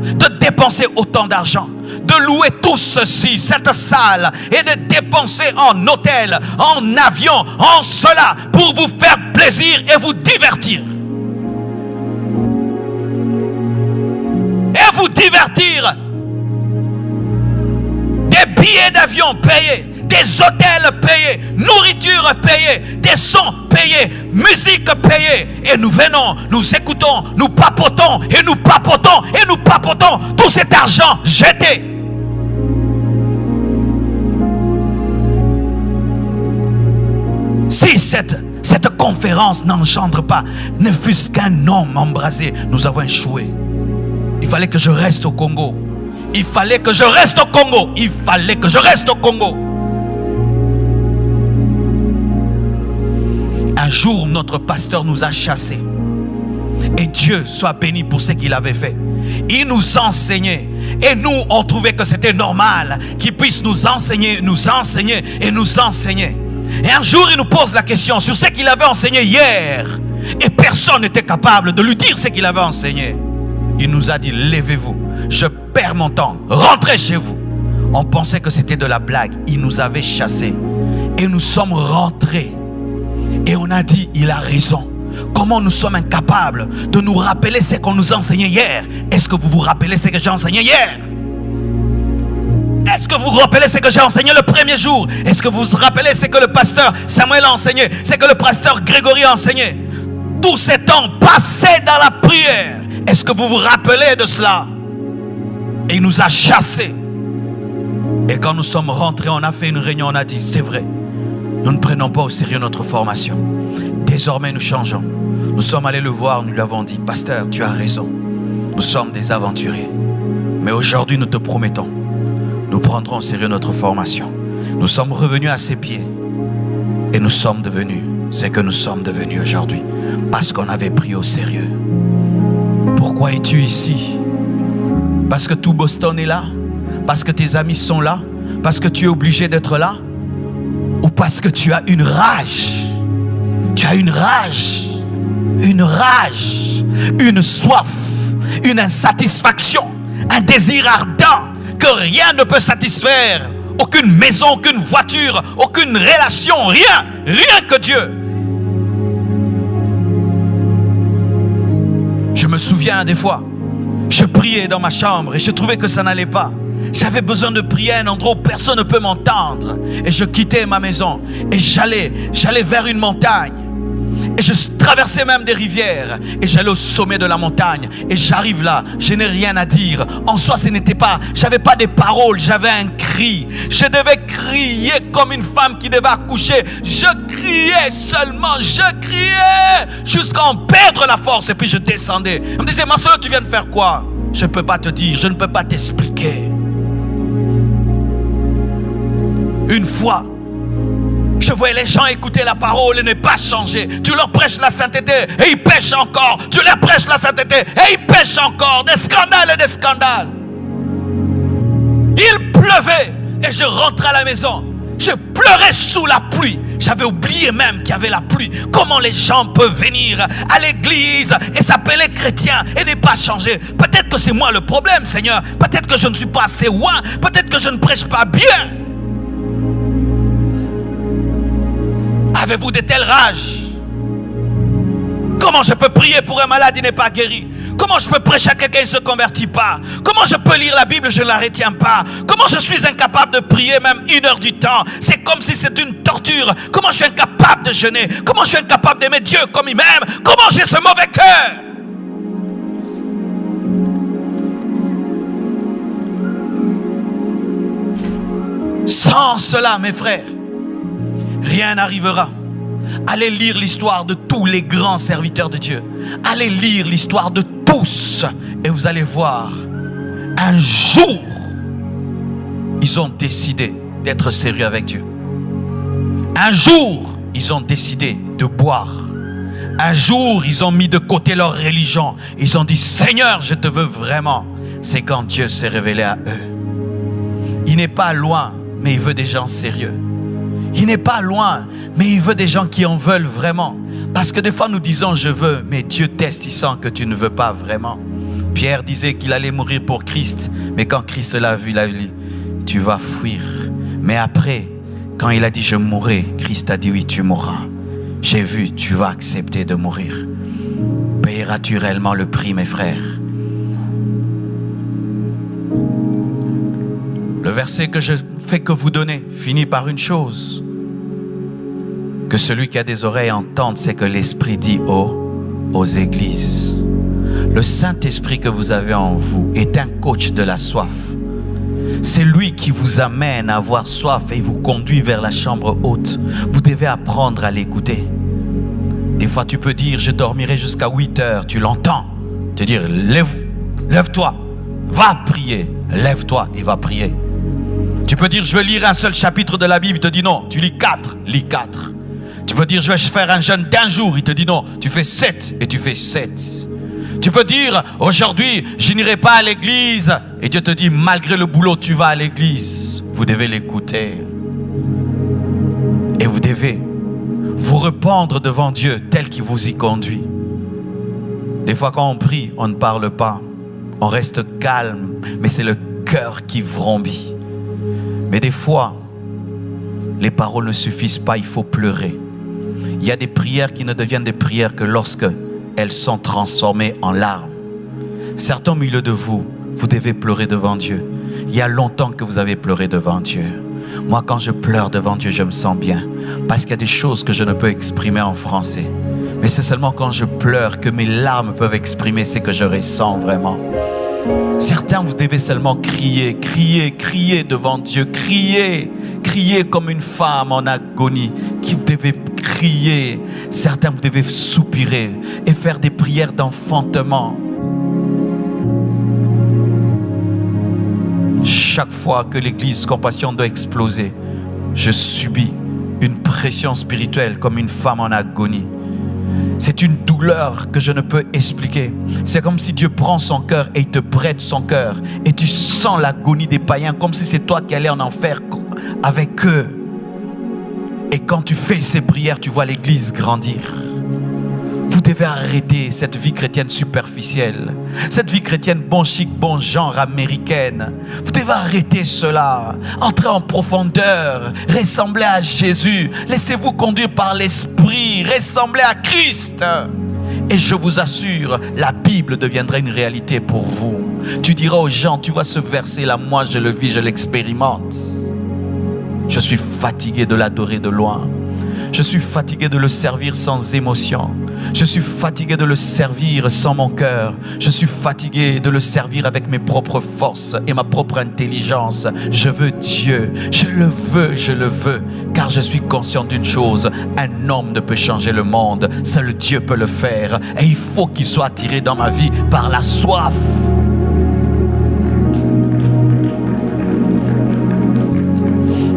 de dépenser autant d'argent, de louer tout ceci, cette salle, et de dépenser en hôtel, en avion, en cela, pour vous faire plaisir et vous divertir? Et vous divertir. Des billets d'avion payés, des hôtels payés, nourriture payée, des sons payés, musique payée. Et nous venons, nous écoutons, nous papotons, et nous papotons, et nous papotons tout cet argent jeté. Si cette conférence n'engendre pas, ne fût-ce qu'un homme embrasé, nous avons échoué. Il fallait que je reste au Congo. Il fallait que je reste au Congo. Il fallait que je reste au Congo. Un jour, notre pasteur nous a chassés. Et Dieu soit béni pour ce qu'il avait fait. Il nous enseignait. Et nous, on trouvait que c'était normal qu'il puisse nous enseigner et nous enseigner. Et un jour, il nous pose la question sur ce qu'il avait enseigné hier. Et personne n'était capable de lui dire ce qu'il avait enseigné. Il nous a dit, levez-vous, je perds mon temps, rentrez chez vous. On pensait que c'était de la blague. Il nous avait chassés. Et nous sommes rentrés. Et on a dit, il a raison. Comment nous sommes incapables de nous rappeler ce qu'on nous enseignait hier? Est-ce que vous vous rappelez ce que j'ai enseigné hier? Est-ce que vous vous rappelez ce que j'ai enseigné le premier jour? Est-ce que vous vous rappelez ce que le pasteur Samuel a enseigné? Ce que le pasteur Grégory a enseigné? Tout ce temps passé dans la prière. Est-ce que vous vous rappelez de cela? Et il nous a chassés. Et quand nous sommes rentrés, on a fait une réunion, on a dit, c'est vrai, nous ne prenons pas au sérieux notre formation. Désormais, nous changeons. Nous sommes allés le voir, nous lui avons dit, pasteur, tu as raison. Nous sommes des aventuriers. Mais aujourd'hui, nous te promettons, nous prendrons au sérieux notre formation. Nous sommes revenus à ses pieds. Et nous sommes devenus ce que nous sommes devenus aujourd'hui. Parce qu'on avait pris au sérieux. Pourquoi es-tu ici? Parce que tout Boston est là? Parce que tes amis sont là? Parce que tu es obligé d'être là? Ou parce que tu as une rage? Tu as une rage, une soif, une insatisfaction, un désir ardent que rien ne peut satisfaire. Aucune maison, aucune voiture, aucune relation, rien que Dieu. Je me souviens des fois, je priais dans ma chambre et je trouvais que ça n'allait pas. J'avais besoin de prier à un endroit où personne ne peut m'entendre. Et je quittais ma maison et j'allais vers une montagne. Et je traversais même des rivières. Et j'allais au sommet de la montagne. Et j'arrive là, je n'ai rien à dire. En soi, j'avais pas des paroles, j'avais un cri. Je devais crier comme une femme qui devait accoucher. Je criais seulement, jusqu'à en perdre la force. Et puis je descendais. On me disait, Marcelo, tu viens de faire quoi? Je ne peux pas te dire, je ne peux pas t'expliquer. Une fois, je voyais les gens écouter la parole et ne pas changer. Tu leur prêches la sainteté et ils pêchent encore. Tu leur prêches la sainteté et ils pêchent encore. Des scandales et des scandales. Il pleuvait et je rentrais à la maison. Je pleurais sous la pluie. J'avais oublié même qu'il y avait la pluie. Comment les gens peuvent venir à l'église et s'appeler chrétien et ne pas changer? Peut-être que c'est moi le problème, Seigneur. Peut-être que je ne suis pas assez ouin. Peut-être que je ne prêche pas bien. Avez-vous de telles rages? Comment je peux prier pour un malade qui n'est pas guéri? Comment je peux prêcher à quelqu'un qui ne se convertit pas? Comment je peux lire la Bible, je ne la retiens pas? Comment je suis incapable de prier même 1 heure du temps? C'est comme si c'était une torture. Comment je suis incapable de jeûner? Comment je suis incapable d'aimer Dieu comme il m'aime? Comment j'ai ce mauvais cœur? Sans cela, mes frères, rien n'arrivera. Allez lire l'histoire de tous les grands serviteurs de Dieu. Allez lire l'histoire de tous et vous allez voir, un jour, ils ont décidé d'être sérieux avec Dieu. Un jour, ils ont décidé de boire. Un jour, ils ont mis de côté leur religion. Ils ont dit, Seigneur, je te veux vraiment. C'est quand Dieu s'est révélé à eux. Il n'est pas loin, mais il veut des gens sérieux. Il n'est pas loin, mais il veut des gens qui en veulent vraiment. Parce que des fois nous disons je veux, mais Dieu teste, il sent que tu ne veux pas vraiment. Pierre disait qu'il allait mourir pour Christ, mais quand Christ l'a vu, il a dit tu vas fuir. Mais après, quand il a dit je mourrai, Christ a dit oui, tu mourras. J'ai vu, tu vas accepter de mourir. Payeras-tu réellement le prix, mes frères? Le verset que je fais que vous donner finit par une chose. Que celui qui a des oreilles entende, c'est que l'Esprit dit aux églises. Le Saint-Esprit que vous avez en vous est un coach de la soif. C'est lui qui vous amène à avoir soif et vous conduit vers la chambre haute. Vous devez apprendre à l'écouter. Des fois tu peux dire je dormirai jusqu'à 8 heures. Tu l'entends te dire lève-toi, va prier. Lève-toi et va prier. Tu peux dire je vais lire un seul chapitre de la Bible. Il te dit non, tu lis 4, lis 4. Tu peux dire je vais faire un jeûne d'1 jour. Il te dit non, tu fais 7 et tu fais 7. Tu peux dire aujourd'hui je n'irai pas à l'église. Et Dieu te dit malgré le boulot tu vas à l'église. Vous devez l'écouter. Et vous devez vous répandre devant Dieu tel qu'il vous y conduit. Des fois quand on prie, on ne parle pas. On reste calme, mais c'est le cœur qui vrombit. Mais des fois, les paroles ne suffisent pas, il faut pleurer. Il y a des prières qui ne deviennent des prières que lorsque elles sont transformées en larmes. Certains au milieu de vous, vous devez pleurer devant Dieu. Il y a longtemps que vous avez pleuré devant Dieu. Moi, quand je pleure devant Dieu, je me sens bien. Parce qu'il y a des choses que je ne peux exprimer en français. Mais c'est seulement quand je pleure que mes larmes peuvent exprimer ce que je ressens vraiment. Certains, vous devez seulement crier, crier, crier devant Dieu. Crier, crier comme une femme en agonie. Qui vous devez crier. Certains, vous devez soupirer et faire des prières d'enfantement. Chaque fois que l'église Compassion doit exploser, je subis une pression spirituelle comme une femme en agonie. C'est une douleur que je ne peux expliquer. C'est comme si Dieu prend son cœur et il te prête son cœur. Et tu sens l'agonie des païens comme si c'est toi qui allais en enfer avec eux. Et quand tu fais ces prières, tu vois l'église grandir. Vous devez arrêter cette vie chrétienne superficielle. Cette vie chrétienne bon chic, bon genre américaine. Vous devez arrêter cela. Entrez en profondeur. Ressemblez à Jésus. Laissez-vous conduire par l'Esprit. Ressemblez à Christ. Et je vous assure, la Bible deviendra une réalité pour vous. Tu diras aux gens, tu vois ce verset-là, moi je le vis, je l'expérimente. Je suis fatigué de l'adorer de loin. Je suis fatigué de le servir sans émotion. Je suis fatigué de le servir sans mon cœur. Je suis fatigué de le servir avec mes propres forces et ma propre intelligence. Je veux Dieu. Je le veux. Car je suis conscient d'une chose. Un homme ne peut changer le monde. Seul Dieu peut le faire. Et il faut qu'il soit attiré dans ma vie par la soif.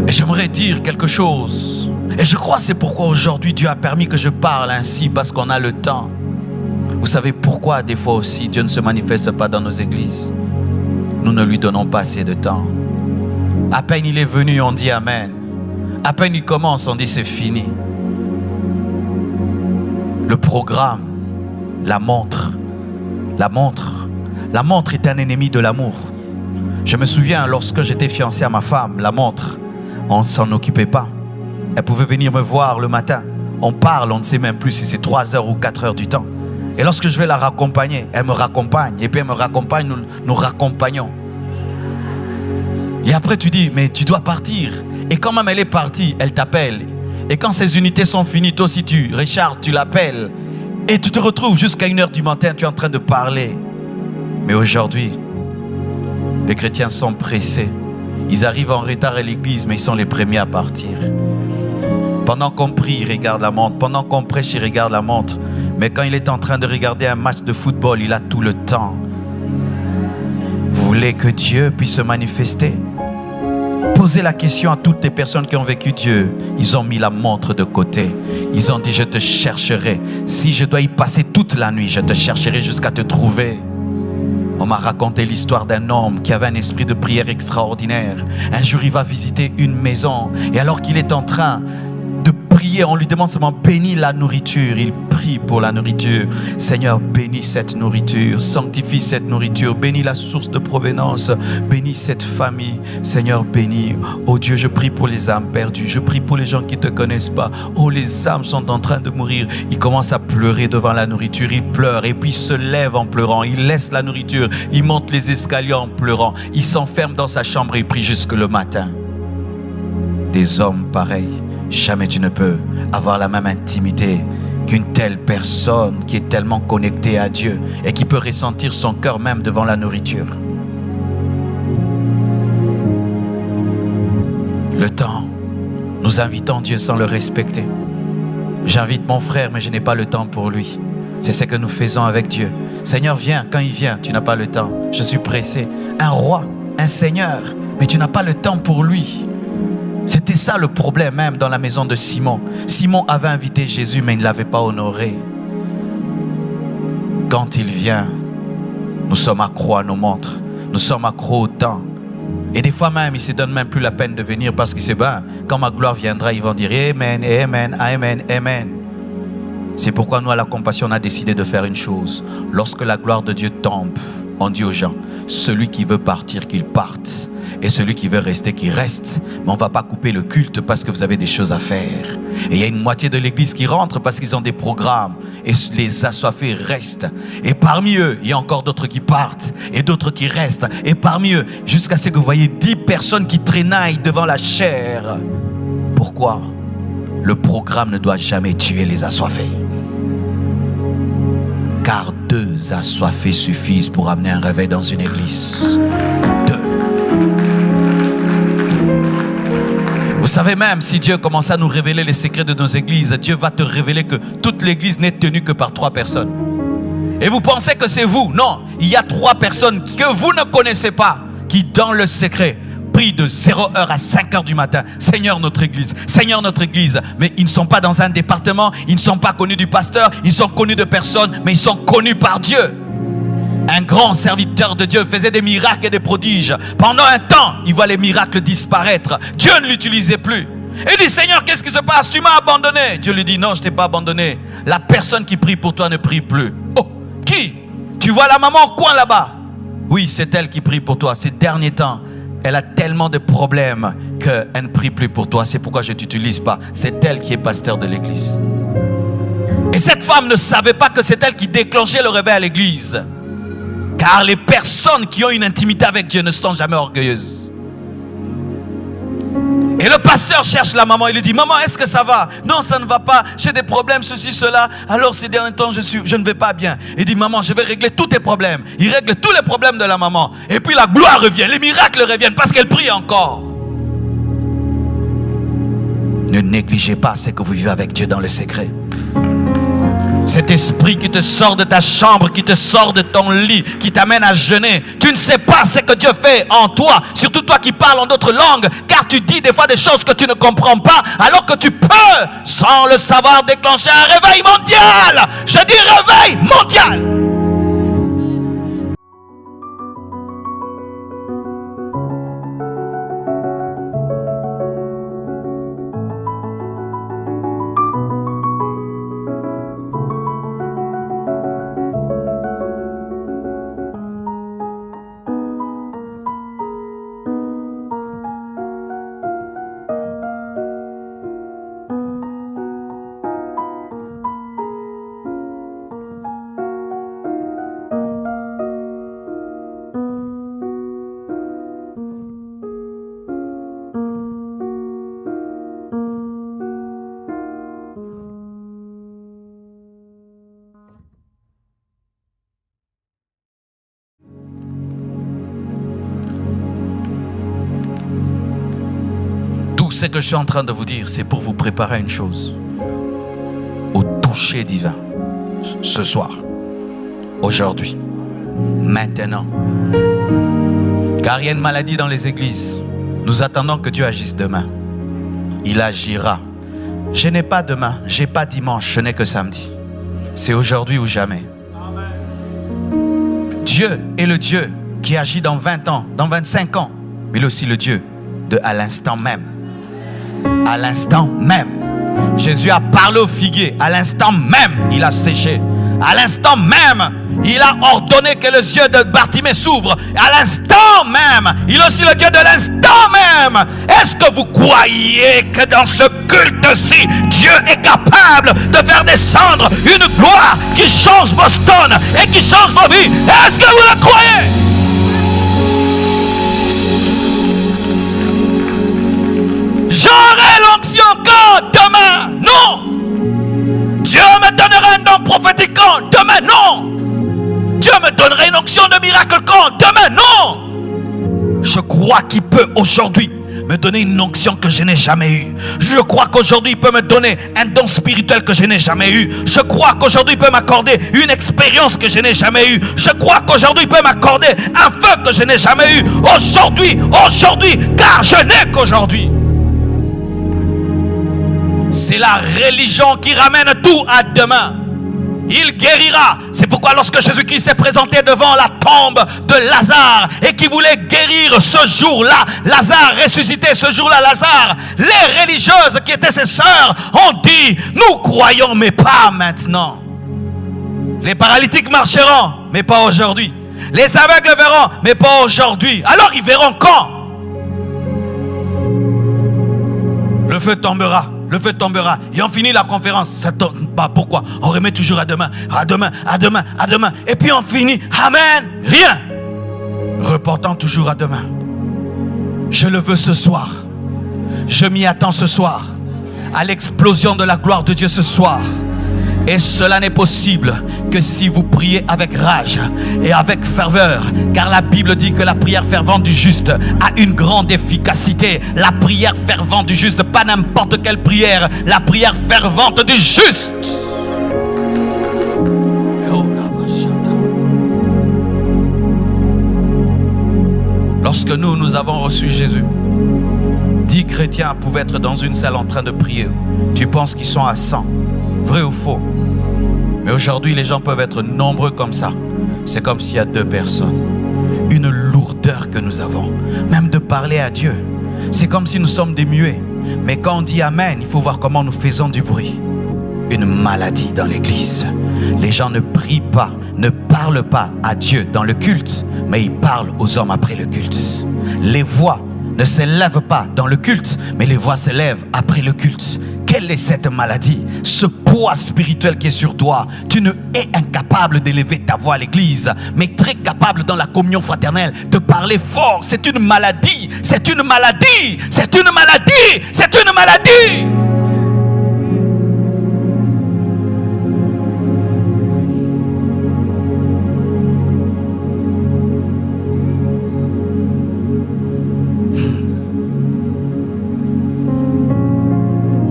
Et j'aimerais dire quelque chose. Et je crois que c'est pourquoi aujourd'hui Dieu a permis que je parle ainsi, parce qu'on a le temps. Vous savez pourquoi des fois aussi Dieu ne se manifeste pas dans nos églises? Nous ne lui donnons pas assez de temps. À peine il est venu, on dit Amen. À peine il commence, on dit c'est fini. Le programme, la montre est un ennemi de l'amour. Je me souviens lorsque j'étais fiancé à ma femme, la montre, on ne s'en occupait pas. Elle pouvait venir me voir le matin. On parle, on ne sait même plus si c'est 3 heures ou 4 heures du temps. Et lorsque je vais la raccompagner, elle me raccompagne. Et puis elle me raccompagne, nous raccompagnons. Et après tu dis, mais tu dois partir. Et quand même elle est partie, elle t'appelle. Et quand ces unités sont finies, toi aussi tu recharges, tu l'appelles. Et tu te retrouves jusqu'à 1 heure du matin, tu es en train de parler. Mais aujourd'hui, les chrétiens sont pressés. Ils arrivent en retard à l'église, mais ils sont les premiers à partir. Pendant qu'on prie, il regarde la montre. Pendant qu'on prêche, il regarde la montre. Mais quand il est en train de regarder un match de football, il a tout le temps. Vous voulez que Dieu puisse se manifester? Posez la question à toutes les personnes qui ont vécu Dieu. Ils ont mis la montre de côté. Ils ont dit, je te chercherai. Si je dois y passer toute la nuit, je te chercherai jusqu'à te trouver. On m'a raconté l'histoire d'un homme qui avait un esprit de prière extraordinaire. Un jour, il va visiter une maison. Et alors qu'il est en train de prier, on lui demande seulement bénis la nourriture. Il prie pour la nourriture. Seigneur, bénis cette nourriture, sanctifie cette nourriture, bénis la source de provenance, bénis cette famille. Seigneur, bénis. Oh Dieu, je prie pour les âmes perdues, je prie pour les gens qui ne te connaissent pas. Oh, les âmes sont en train de mourir. Il commence à pleurer devant la nourriture, il pleure et puis il se lève en pleurant. Il laisse la nourriture, il monte les escaliers en pleurant. Il s'enferme dans sa chambre et il prie jusque le matin. Des hommes pareils, jamais tu ne peux avoir la même intimité qu'une telle personne qui est tellement connectée à Dieu et qui peut ressentir son cœur même devant la nourriture. Le temps, nous invitons Dieu sans le respecter. J'invite mon frère, mais je n'ai pas le temps pour lui. C'est ce que nous faisons avec Dieu. Seigneur, viens. Quand il vient, tu n'as pas le temps. Je suis pressé. Un roi, un seigneur, mais tu n'as pas le temps pour lui. C'était ça le problème même dans la maison de Simon. Simon avait invité Jésus, mais il ne l'avait pas honoré. Quand il vient, nous sommes accros à nos montres. Nous sommes accros au temps. Et des fois même, il ne se donne même plus la peine de venir parce qu'il sait, quand ma gloire viendra, ils vont dire Amen, Amen, Amen, Amen. C'est pourquoi nous, à la compassion, on a décidé de faire une chose. Lorsque la gloire de Dieu tombe, on dit aux gens, celui qui veut partir, qu'il parte. Et celui qui veut rester, qu'il reste. Mais on ne va pas couper le culte parce que vous avez des choses à faire. Et il y a une moitié de l'église qui rentre parce qu'ils ont des programmes. Et les assoiffés restent. Et parmi eux, il y a encore d'autres qui partent. Et d'autres qui restent. Et parmi eux, jusqu'à ce que vous voyez 10 personnes qui traînaillent devant la chair. Pourquoi? Le programme ne doit jamais tuer les assoiffés. Car 2 assoiffés suffisent pour amener un réveil dans une église. 2. Vous savez, même si Dieu commence à nous révéler les secrets de nos églises, Dieu va te révéler que toute l'église n'est tenue que par 3 personnes. Et vous pensez que c'est vous? Non, il y a 3 personnes que vous ne connaissez pas qui, dans le secret, prient de 0 heure à 5 heures du matin. Seigneur, notre église. Seigneur, notre église. Mais ils ne sont pas dans un département, ils ne sont pas connus du pasteur, ils sont connus de personne, mais ils sont connus par Dieu. Un grand serviteur de Dieu faisait des miracles et des prodiges. Pendant un temps, il voit les miracles disparaître. Dieu ne l'utilisait plus. Il dit, Seigneur, qu'est-ce qui se passe? Tu m'as abandonné. Dieu lui dit, non, je ne t'ai pas abandonné. La personne qui prie pour toi ne prie plus. Oh, qui? Tu vois la maman au coin là-bas? Oui, c'est elle qui prie pour toi. Ces derniers temps, elle a tellement de problèmes qu'elle ne prie plus pour toi. C'est pourquoi je ne t'utilise pas. C'est elle qui est pasteur de l'église. Et cette femme ne savait pas que c'est elle qui déclenchait le réveil à l'église. Car les personnes qui ont une intimité avec Dieu ne sont jamais orgueilleuses. Et le pasteur cherche la maman, il lui dit: maman, est-ce que ça va? Non, ça ne va pas, j'ai des problèmes, ceci, cela. Alors ces derniers temps, je ne vais pas bien. Il dit: maman, je vais régler tous tes problèmes. Il règle tous les problèmes de la maman. Et puis la gloire revient, les miracles reviennent parce qu'elle prie encore. Ne négligez pas ce que vous vivez avec Dieu dans le secret. Cet esprit qui te sort de ta chambre, qui te sort de ton lit, qui t'amène à jeûner. Tu ne sais pas ce que Dieu fait en toi, surtout toi qui parles en d'autres langues, car tu dis des fois des choses que tu ne comprends pas, alors que tu peux, sans le savoir, déclencher un réveil mondial. Je dis réveil mondial. Tout ce que je suis en train de vous dire, c'est pour vous préparer à une chose. Au toucher divin. Ce soir. Aujourd'hui. Maintenant. Car il y a une maladie dans les églises. Nous attendons que Dieu agisse demain. Il agira. Je n'ai pas demain, je n'ai pas dimanche, je n'ai que samedi. C'est aujourd'hui ou jamais. Dieu est le Dieu qui agit dans 20 ans, dans 25 ans. Mais il est aussi le Dieu de à l'instant même. À l'instant même. Jésus a parlé au figuier. À l'instant même, il a séché. À l'instant même, il a ordonné que les yeux de Bartimée s'ouvrent. À l'instant même, il est aussi le Dieu de l'instant même. Est-ce que vous croyez que dans ce culte-ci, Dieu est capable de faire descendre une gloire qui change Boston et qui change vos vies? Est-ce que vous le croyez? J'aurai l'onction quand? Demain? Non. Dieu me donnera un don prophétique quand? Demain? Non. Dieu me donnera une onction de miracle quand? Demain? Non. Je crois qu'il peut aujourd'hui me donner une onction que je n'ai jamais eue. Je crois qu'aujourd'hui il peut me donner un don spirituel que je n'ai jamais eu. Je crois qu'aujourd'hui il peut m'accorder une expérience que je n'ai jamais eue. Je crois qu'aujourd'hui il peut m'accorder un feu que je n'ai jamais eu. Aujourd'hui, car je n'ai qu'aujourd'hui. C'est la religion qui ramène tout à demain. Il guérira. C'est pourquoi lorsque Jésus-Christ s'est présenté devant la tombe de Lazare et qui voulait guérir ce jour-là, Lazare ressuscité ce jour-là, Lazare, les religieuses qui étaient ses sœurs ont dit: nous croyons mais pas maintenant. Les paralytiques marcheront mais pas aujourd'hui. Les aveugles verront mais pas aujourd'hui. Alors ils verront quand? Le feu tombera. Le feu tombera. Et on finit la conférence. Ça tombe pas. Pourquoi? On remet toujours à demain. À demain, à demain, à demain. Et puis on finit. Amen. Rien. Reportant toujours à demain. Je le veux ce soir. Je m'y attends ce soir. À l'explosion de la gloire de Dieu ce soir. Et cela n'est possible que si vous priez avec rage et avec ferveur. Car la Bible dit que la prière fervente du juste a une grande efficacité. La prière fervente du juste, pas n'importe quelle prière. La prière fervente du juste. Lorsque nous avons reçu Jésus, 10 chrétiens pouvaient être dans une salle en train de prier. Tu penses qu'ils sont à 100? Vrai ou faux? Mais aujourd'hui, les gens peuvent être nombreux comme ça. C'est comme s'il y a 2 personnes. Une lourdeur que nous avons, même de parler à Dieu. C'est comme si nous sommes des muets. Mais quand on dit Amen, il faut voir comment nous faisons du bruit. Une maladie dans l'église. Les gens ne prient pas, ne parlent pas à Dieu dans le culte, mais ils parlent aux hommes après le culte. Les voix ne s'élèvent pas dans le culte, mais les voix s'élèvent après le culte. Quelle est cette maladie? Ce poids spirituel qui est sur toi. Tu ne es incapable d'élever ta voix à l'église, mais très capable dans la communion fraternelle de parler fort. C'est une maladie. C'est une maladie. C'est une maladie. C'est une maladie.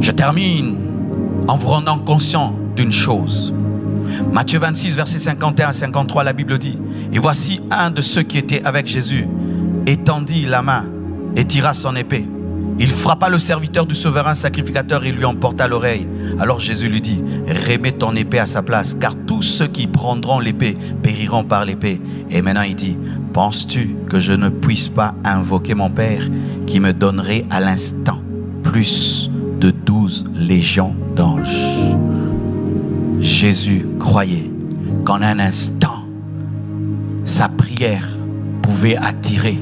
Je termine en vous rendant conscient d'une chose. Matthieu 26, versets 51 à 53, la Bible dit: et voici un de ceux qui étaient avec Jésus étendit la main et tira son épée. Il frappa le serviteur du souverain sacrificateur et lui emporta l'oreille. Alors Jésus lui dit: remets ton épée à sa place, car tous ceux qui prendront l'épée périront par l'épée. Et maintenant il dit: penses-tu que je ne puisse pas invoquer mon Père qui me donnerait à l'instant plus de 12 légions d'anges? Jésus croyait qu'en un instant, sa prière pouvait attirer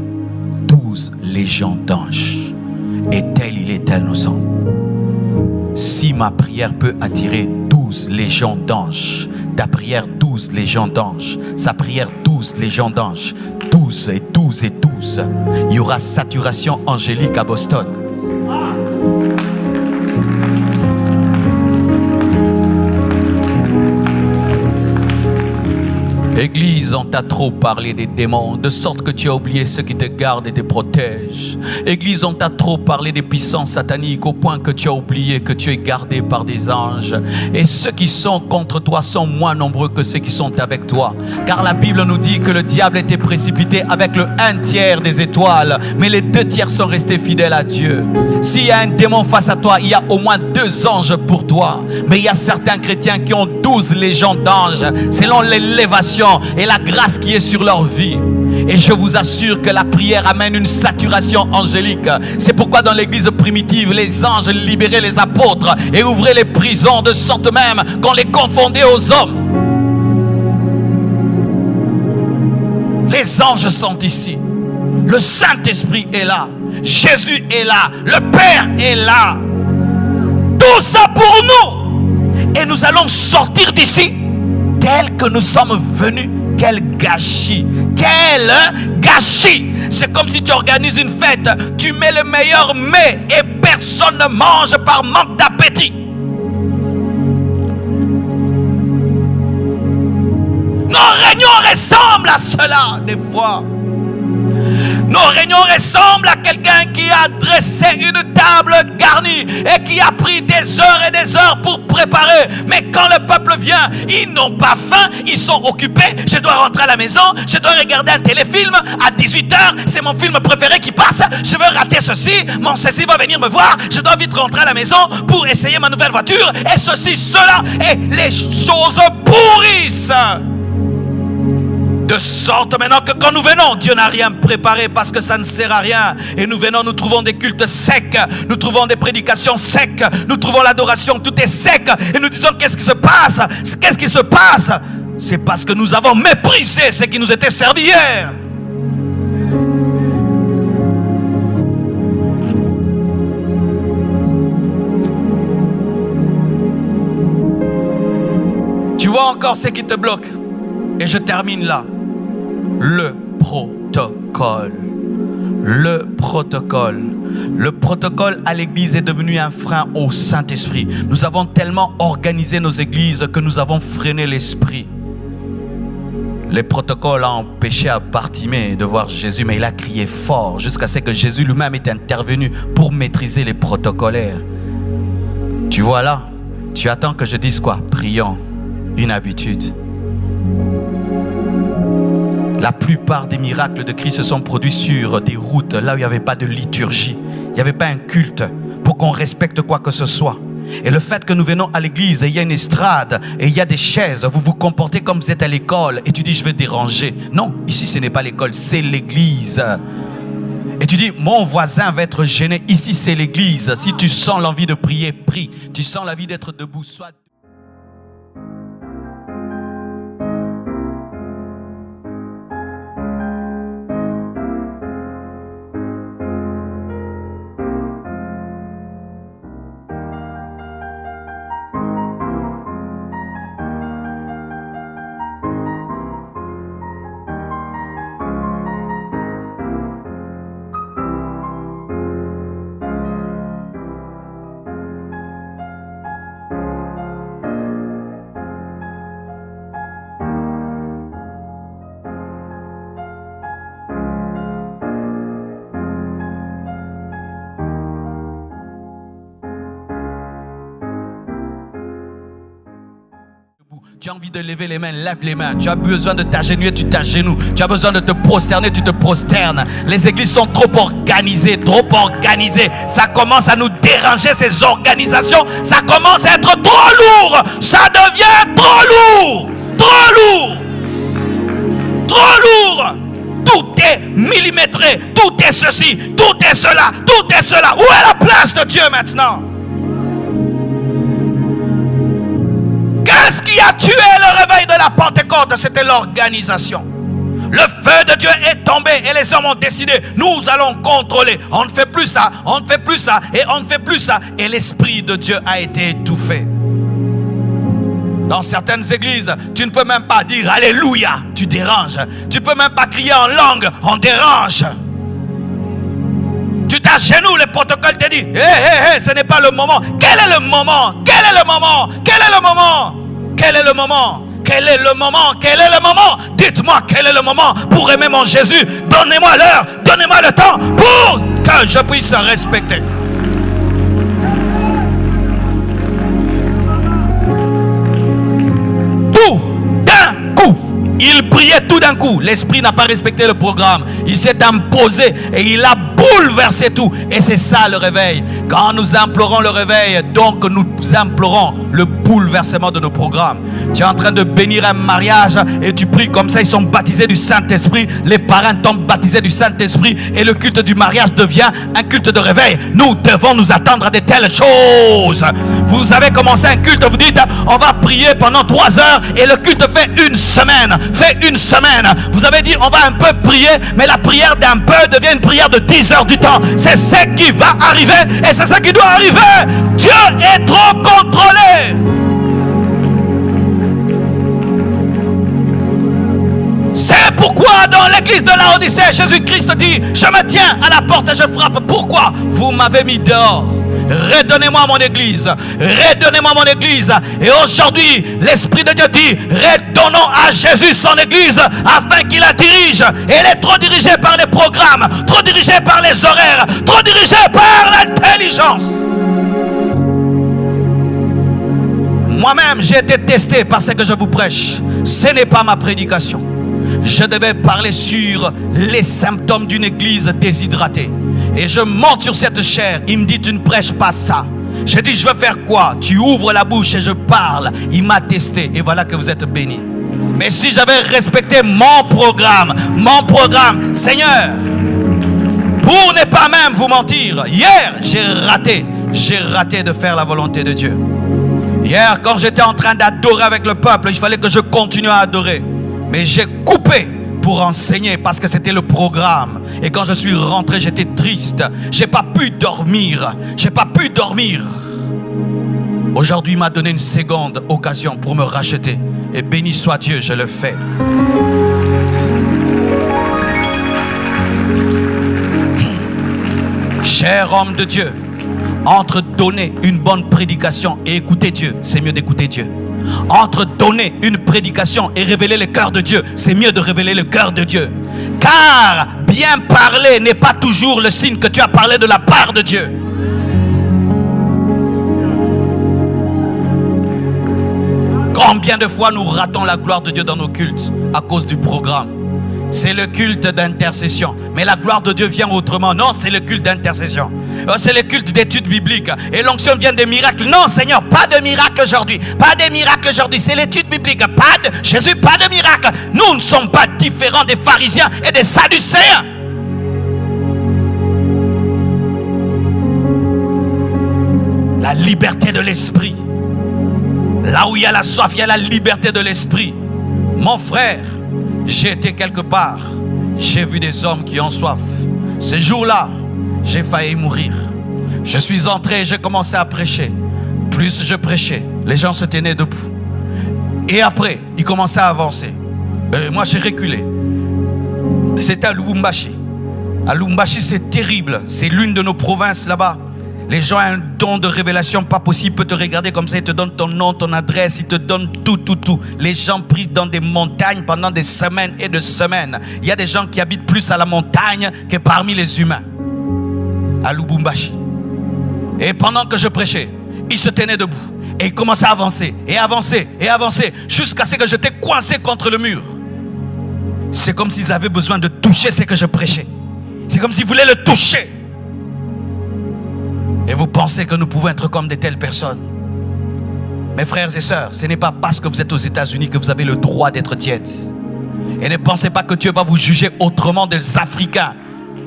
12 légions d'anges. Et tel il est, tel nous sommes. Si ma prière peut attirer 12 légions d'anges, ta prière 12 légions d'anges, sa prière 12 légions d'anges, 12 et 12 et 12, il y aura saturation angélique à Boston. Église, on t'a trop parlé des démons, de sorte que tu as oublié ceux qui te gardent et te protègent. Église, on t'a trop parlé des puissances sataniques au point que tu as oublié que tu es gardé par des anges. Et ceux qui sont contre toi sont moins nombreux que ceux qui sont avec toi. Car la Bible nous dit que le diable était précipité avec le 1/3 des étoiles, mais les 2/3 sont restés fidèles à Dieu. S'il y a un démon face à toi, il y a au moins 2 anges pour toi. Mais il y a certains chrétiens qui ont 12 légions d'anges, selon l'élévation et la grâce qui est sur leur vie. Et je vous assure que la prière amène une saturation angélique. C'est pourquoi dans l'église primitive, les anges libéraient les apôtres et ouvraient les prisons, de sorte même qu'on les confondait aux hommes. Les anges sont ici. Le Saint-Esprit est là. Jésus est là. Le Père est là. Tout ça pour nous. Et nous allons sortir d'ici tel que nous sommes venus. Quel gâchis! Quel gâchis! C'est comme si tu organises une fête, tu mets le meilleur mets et personne ne mange par manque d'appétit. Nos réunions ressemblent à cela des fois. Nos réunions ressemblent à quelqu'un qui a dressé une table garnie et qui a pris des heures et des heures pour préparer. Mais quand le peuple vient, ils n'ont pas faim, ils sont occupés. Je dois rentrer à la maison, je dois regarder un téléfilm à 18h, c'est mon film préféré qui passe. Je veux rater ceci, mon ceci va venir me voir. Je dois vite rentrer à la maison pour essayer ma nouvelle voiture et ceci, cela. Et les choses pourrissent. De sorte maintenant que quand nous venons, Dieu n'a rien préparé parce que ça ne sert à rien. Et nous venons, nous trouvons des cultes secs, nous trouvons des prédications secs, nous trouvons l'adoration, tout est sec. Et nous disons, qu'est-ce qui se passe? Qu'est-ce qui se passe? C'est parce que nous avons méprisé ce qui nous était servi hier. Tu vois encore ce qui te bloque. Et je termine là. Le protocole. Le protocole. Le protocole à l'église est devenu un frein au Saint-Esprit. Nous avons tellement organisé nos églises que nous avons freiné l'esprit. Les protocoles ont empêché à Bartimée de voir Jésus, mais il a crié fort jusqu'à ce que Jésus lui-même est intervenu pour maîtriser les protocolaires. Tu vois là, tu attends que je dise quoi? Prions. Une habitude. La plupart des miracles de Christ se sont produits sur des routes, là où il n'y avait pas de liturgie. Il n'y avait pas un culte pour qu'on respecte quoi que ce soit. Et le fait que nous venons à l'église et il y a une estrade et il y a des chaises, vous vous comportez comme vous êtes à l'école et tu dis je vais déranger. Non, ici ce n'est pas l'école, c'est l'église. Et tu dis mon voisin va être gêné. Ici c'est l'église. Si tu sens l'envie de prier, prie. Tu sens l'envie d'être debout, soit Tu as envie de lever les mains, lève les mains. Tu as besoin de t'agenouiller, tu t'agenouilles. Tu as besoin de te prosterner, tu te prosternes. Les églises sont trop organisées, trop organisées. Ça commence à nous déranger, ces organisations. Ça commence à être trop lourd. Ça devient trop lourd. Trop lourd. Trop lourd. Tout est millimétré. Tout est ceci, tout est cela, tout est cela. Où est la place de Dieu maintenant? Qu'est-ce qui a tué le réveil de la Pentecôte? C'était l'organisation. Le feu de Dieu est tombé et les hommes ont décidé, nous allons contrôler. On ne fait plus ça, on ne fait plus ça et on ne fait plus ça. Et l'Esprit de Dieu a été étouffé. Dans certaines églises, tu ne peux même pas dire Alléluia, tu déranges. Tu ne peux même pas crier en langue, on dérange. Tu t'agenouilles, le protocole te dit ce n'est pas le moment. Quel est le moment? Quel est le moment? Quel est le moment? Quel est le moment? Quel est le moment? Quel est le moment? Dites-moi quel est le moment pour aimer mon Jésus. Donnez-moi l'heure, donnez-moi le temps pour que je puisse respecter. Tout d'un coup. Il priait tout d'un coup. L'Esprit n'a pas respecté le programme. Il s'est imposé et il a bouleversé tout. Et c'est ça le réveil. Quand nous implorons le réveil, donc nous implorons le bouleversement de nos programmes. Tu es en train de bénir un mariage et tu pries comme ça. Ils sont baptisés du Saint-Esprit. Les parents tombent baptisés du Saint-Esprit. Et le culte du mariage devient un culte de réveil. Nous devons nous attendre à de telles choses. Vous avez commencé un culte, vous dites on va prier pendant 3 heures et le culte fait une semaine. Fait une semaine. Vous avez dit on va un peu prier, mais la prière d'un peu devient une prière de 10 heures du temps. C'est ce qui va arriver et c'est ce qui doit arriver. Dieu est trop contrôlé. C'est pourquoi dans l'église de Laodicée, Jésus-Christ dit je me tiens à la porte et je frappe. Pourquoi vous m'avez mis dehors? Redonnez-moi mon église. Redonnez-moi mon église. Et aujourd'hui, l'Esprit de Dieu dit redonnons à Jésus son église afin qu'il la dirige. Et elle est trop dirigée par les programmes, trop dirigée par les horaires, trop dirigée par l'intelligence. Moi-même, j'ai été testé par ce que je vous prêche. Ce n'est pas ma prédication. Je devais parler sur les symptômes d'une église déshydratée. Et je monte sur cette chair. Il me dit tu ne prêches pas ça. Je dis je veux faire quoi? Tu ouvres la bouche et je parle. Il m'a testé et voilà que vous êtes bénis. Mais si j'avais respecté mon programme, Seigneur, pour ne pas même vous mentir, hier j'ai raté de faire la volonté de Dieu. Hier quand j'étais en train d'adorer avec le peuple, il fallait que je continue à adorer. Mais j'ai coupé pour enseigner parce que c'était le programme. Et quand je suis rentré, j'étais triste. J'ai pas pu dormir. Aujourd'hui, il m'a donné une seconde occasion pour me racheter. Et béni soit Dieu, je le fais. Cher homme de Dieu, entre donner une bonne prédication et écouter Dieu, c'est mieux d'écouter Dieu. Entre donner une prédication et révéler le cœur de Dieu, c'est mieux de révéler le cœur de Dieu. Car bien parler n'est pas toujours le signe que tu as parlé de la part de Dieu. Combien de fois nous ratons la gloire de Dieu dans nos cultes à cause du programme? C'est le culte d'intercession. Mais la gloire de Dieu vient autrement. Non, c'est le culte d'intercession. C'est le culte d'études bibliques. Et l'onction vient des miracles. Non, Seigneur, pas de miracle aujourd'hui. Pas de miracle aujourd'hui. C'est l'étude biblique. Jésus, pas de miracle. Nous ne sommes pas différents des pharisiens et des sadducéens. La liberté de l'esprit. Là où il y a la soif, il y a la liberté de l'esprit. Mon frère, j'ai été quelque part, j'ai vu des hommes qui ont soif. Ces jours-là, j'ai failli mourir. Je suis entré et j'ai commencé à prêcher. Plus je prêchais, les gens se tenaient debout. Et après, ils commençaient à avancer. Moi, j'ai reculé. C'était à Lubumbashi. À Lubumbashi, c'est terrible. C'est l'une de nos provinces là-bas. Les gens ont un don de révélation pas possible. Ils peuvent te regarder comme ça, ils te donnent ton nom, ton adresse, ils te donnent tout. Les gens prient dans des montagnes pendant des semaines et des semaines. Il y a des gens qui habitent plus à la montagne que parmi les humains. À Lubumbashi. Et pendant que je prêchais, ils se tenaient debout. Et il commençait à avancer, et avancer, et avancer, jusqu'à ce que j'étais coincé contre le mur. C'est comme s'ils avaient besoin de toucher ce que je prêchais. C'est comme s'ils voulaient le toucher. Et vous pensez que nous pouvons être comme de telles personnes? Mes frères et sœurs, ce n'est pas parce que vous êtes aux États-Unis que vous avez le droit d'être tiède. Et ne pensez pas que Dieu va vous juger autrement des Africains.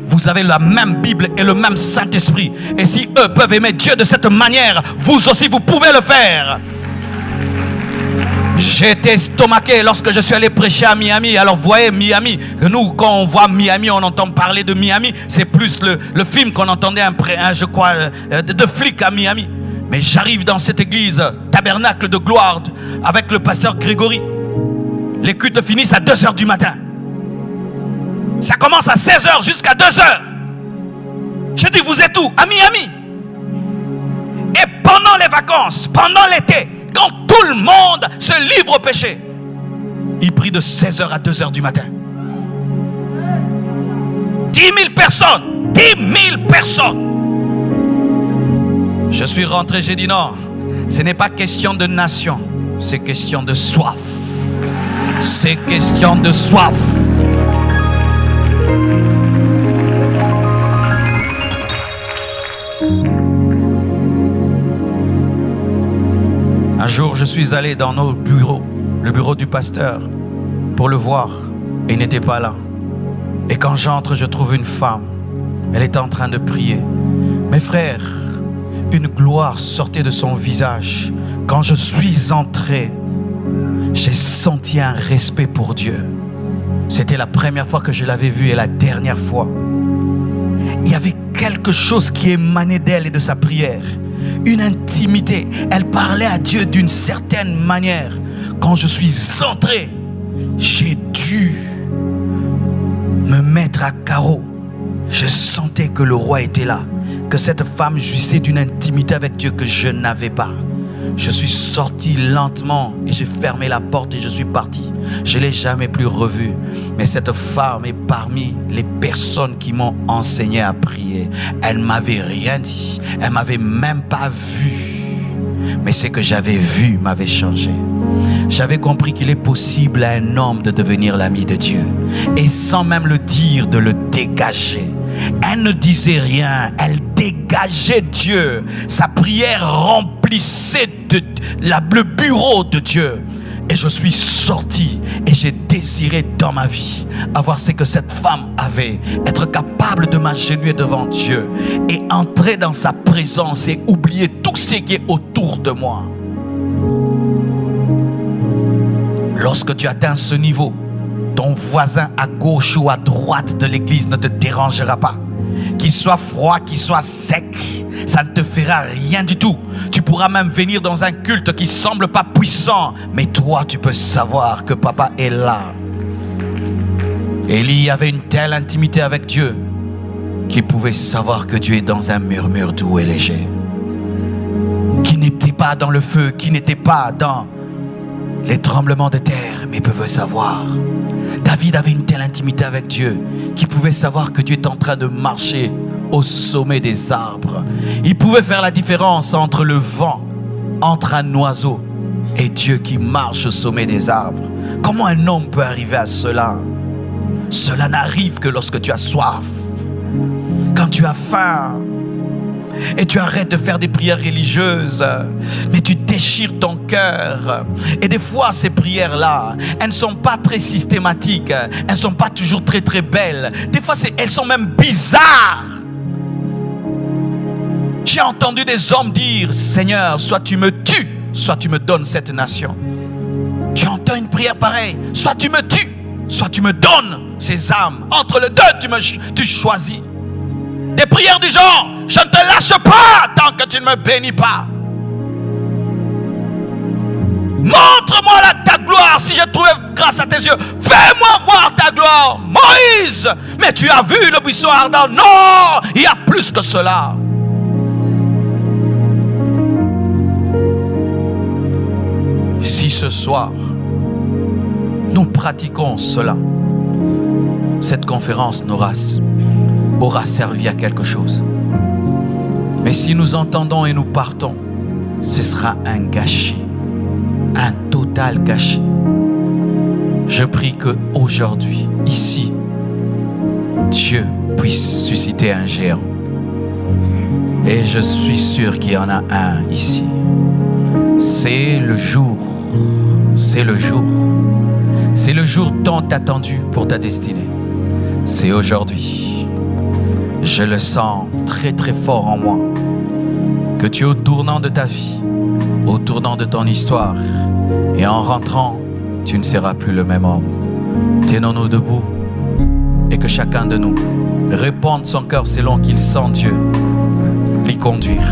Vous avez la même Bible et le même Saint-Esprit. Et si eux peuvent aimer Dieu de cette manière, vous aussi vous pouvez le faire. J'ai été estomaqué lorsque je suis allé prêcher à Miami. Alors vous voyez Miami, nous quand on voit Miami, on entend parler de Miami. C'est plus le film qu'on entendait je crois, de flics à Miami. Mais j'arrive dans cette église, tabernacle de gloire, avec le pasteur Grégory. Les cultes finissent à 2h du matin. Ça commence à 16h jusqu'à 2h. Je dis, vous êtes où? À Miami. Et pendant les vacances, pendant l'été, quand tout le monde se livre au péché, il prie de 16h à 2h du matin. 10 000 personnes. 10 000 personnes. Je suis rentré, j'ai dit non. Ce n'est pas question de nation. C'est question de soif. C'est question de soif. Un jour, je suis allé dans nos bureaux, le bureau du pasteur, pour le voir. Et il n'était pas là. Et quand j'entre, je trouve une femme. Elle était en train de prier. Mes frères, une gloire sortait de son visage. Quand je suis entré, j'ai senti un respect pour Dieu. C'était la première fois que je l'avais vue et la dernière fois. Il y avait quelque chose qui émanait d'elle et de sa prière. Une intimité. Elle parlait à Dieu d'une certaine manière. Quand je suis entré, j'ai dû me mettre à carreau. Je sentais que le roi était là. Que cette femme jouissait d'une intimité avec Dieu que je n'avais pas. Je suis sorti lentement et j'ai fermé la porte et je suis parti. Je ne l'ai jamais plus revue. Mais cette femme est parmi les personnes qui m'ont enseigné à prier. Elle ne m'avait rien dit. Elle ne m'avait même pas vu. Mais ce que j'avais vu m'avait changé. J'avais compris qu'il est possible à un homme de devenir l'ami de Dieu. Et sans même le dire, de le dégager. Elle ne disait rien, elle dégageait Dieu. Sa prière remplissait le bureau de Dieu. Et je suis sorti et j'ai désiré dans ma vie avoir ce que cette femme avait. Être capable de m'agenouiller devant Dieu et entrer dans sa présence et oublier tout ce qui est autour de moi. Lorsque tu atteins ce niveau, ton voisin à gauche ou à droite de l'église ne te dérangera pas. Qu'il soit froid, qu'il soit sec, ça ne te fera rien du tout. Tu pourras même venir dans un culte qui ne semble pas puissant, mais toi tu peux savoir que papa est là. Élie avait une telle intimité avec Dieu qu'il pouvait savoir que Dieu est dans un murmure doux et léger. Qui n'était pas dans le feu, qui n'était pas dans les tremblements de terre, mais pouvait savoir. David avait une telle intimité avec Dieu qu'il pouvait savoir que Dieu est en train de marcher au sommet des arbres. Il pouvait faire la différence entre le vent, entre un oiseau et Dieu qui marche au sommet des arbres. Comment un homme peut arriver à cela? Cela n'arrive que lorsque tu as soif, quand tu as faim. Et tu arrêtes de faire des prières religieuses, mais tu déchires ton cœur. Et des fois, ces prières-là, elles ne sont pas très systématiques. Elles ne sont pas toujours très très belles. Des fois, elles sont même bizarres. J'ai entendu des hommes dire, Seigneur, soit tu me tues, soit tu me donnes cette nation. Tu entends une prière pareille, soit tu me tues, soit tu me donnes ces âmes. Entre les deux, tu choisis. Des prières du genre, je ne te lâche pas tant que tu ne me bénis pas. Montre-moi ta gloire si je trouve grâce à tes yeux. Fais-moi voir ta gloire. Moïse, mais tu as vu le buisson ardent? Non, il y a plus que cela. Si ce soir, nous pratiquons cela, cette conférence aura servi à quelque chose. Mais si nous entendons et nous partons ce sera un gâchis, un total gâchis. Je prie qu'aujourd'hui, ici, Dieu puisse susciter un géant. Et je suis sûr qu'il y en a un ici. C'est le jour, c'est le jour. C'est le jour tant attendu pour ta destinée. C'est aujourd'hui. Je le sens très très fort en moi. Que tu es au tournant de ta vie, au tournant de ton histoire. Et en rentrant, tu ne seras plus le même homme. Tenons-nous debout et que chacun de nous réponde son cœur selon qu'il sent Dieu l'y conduire.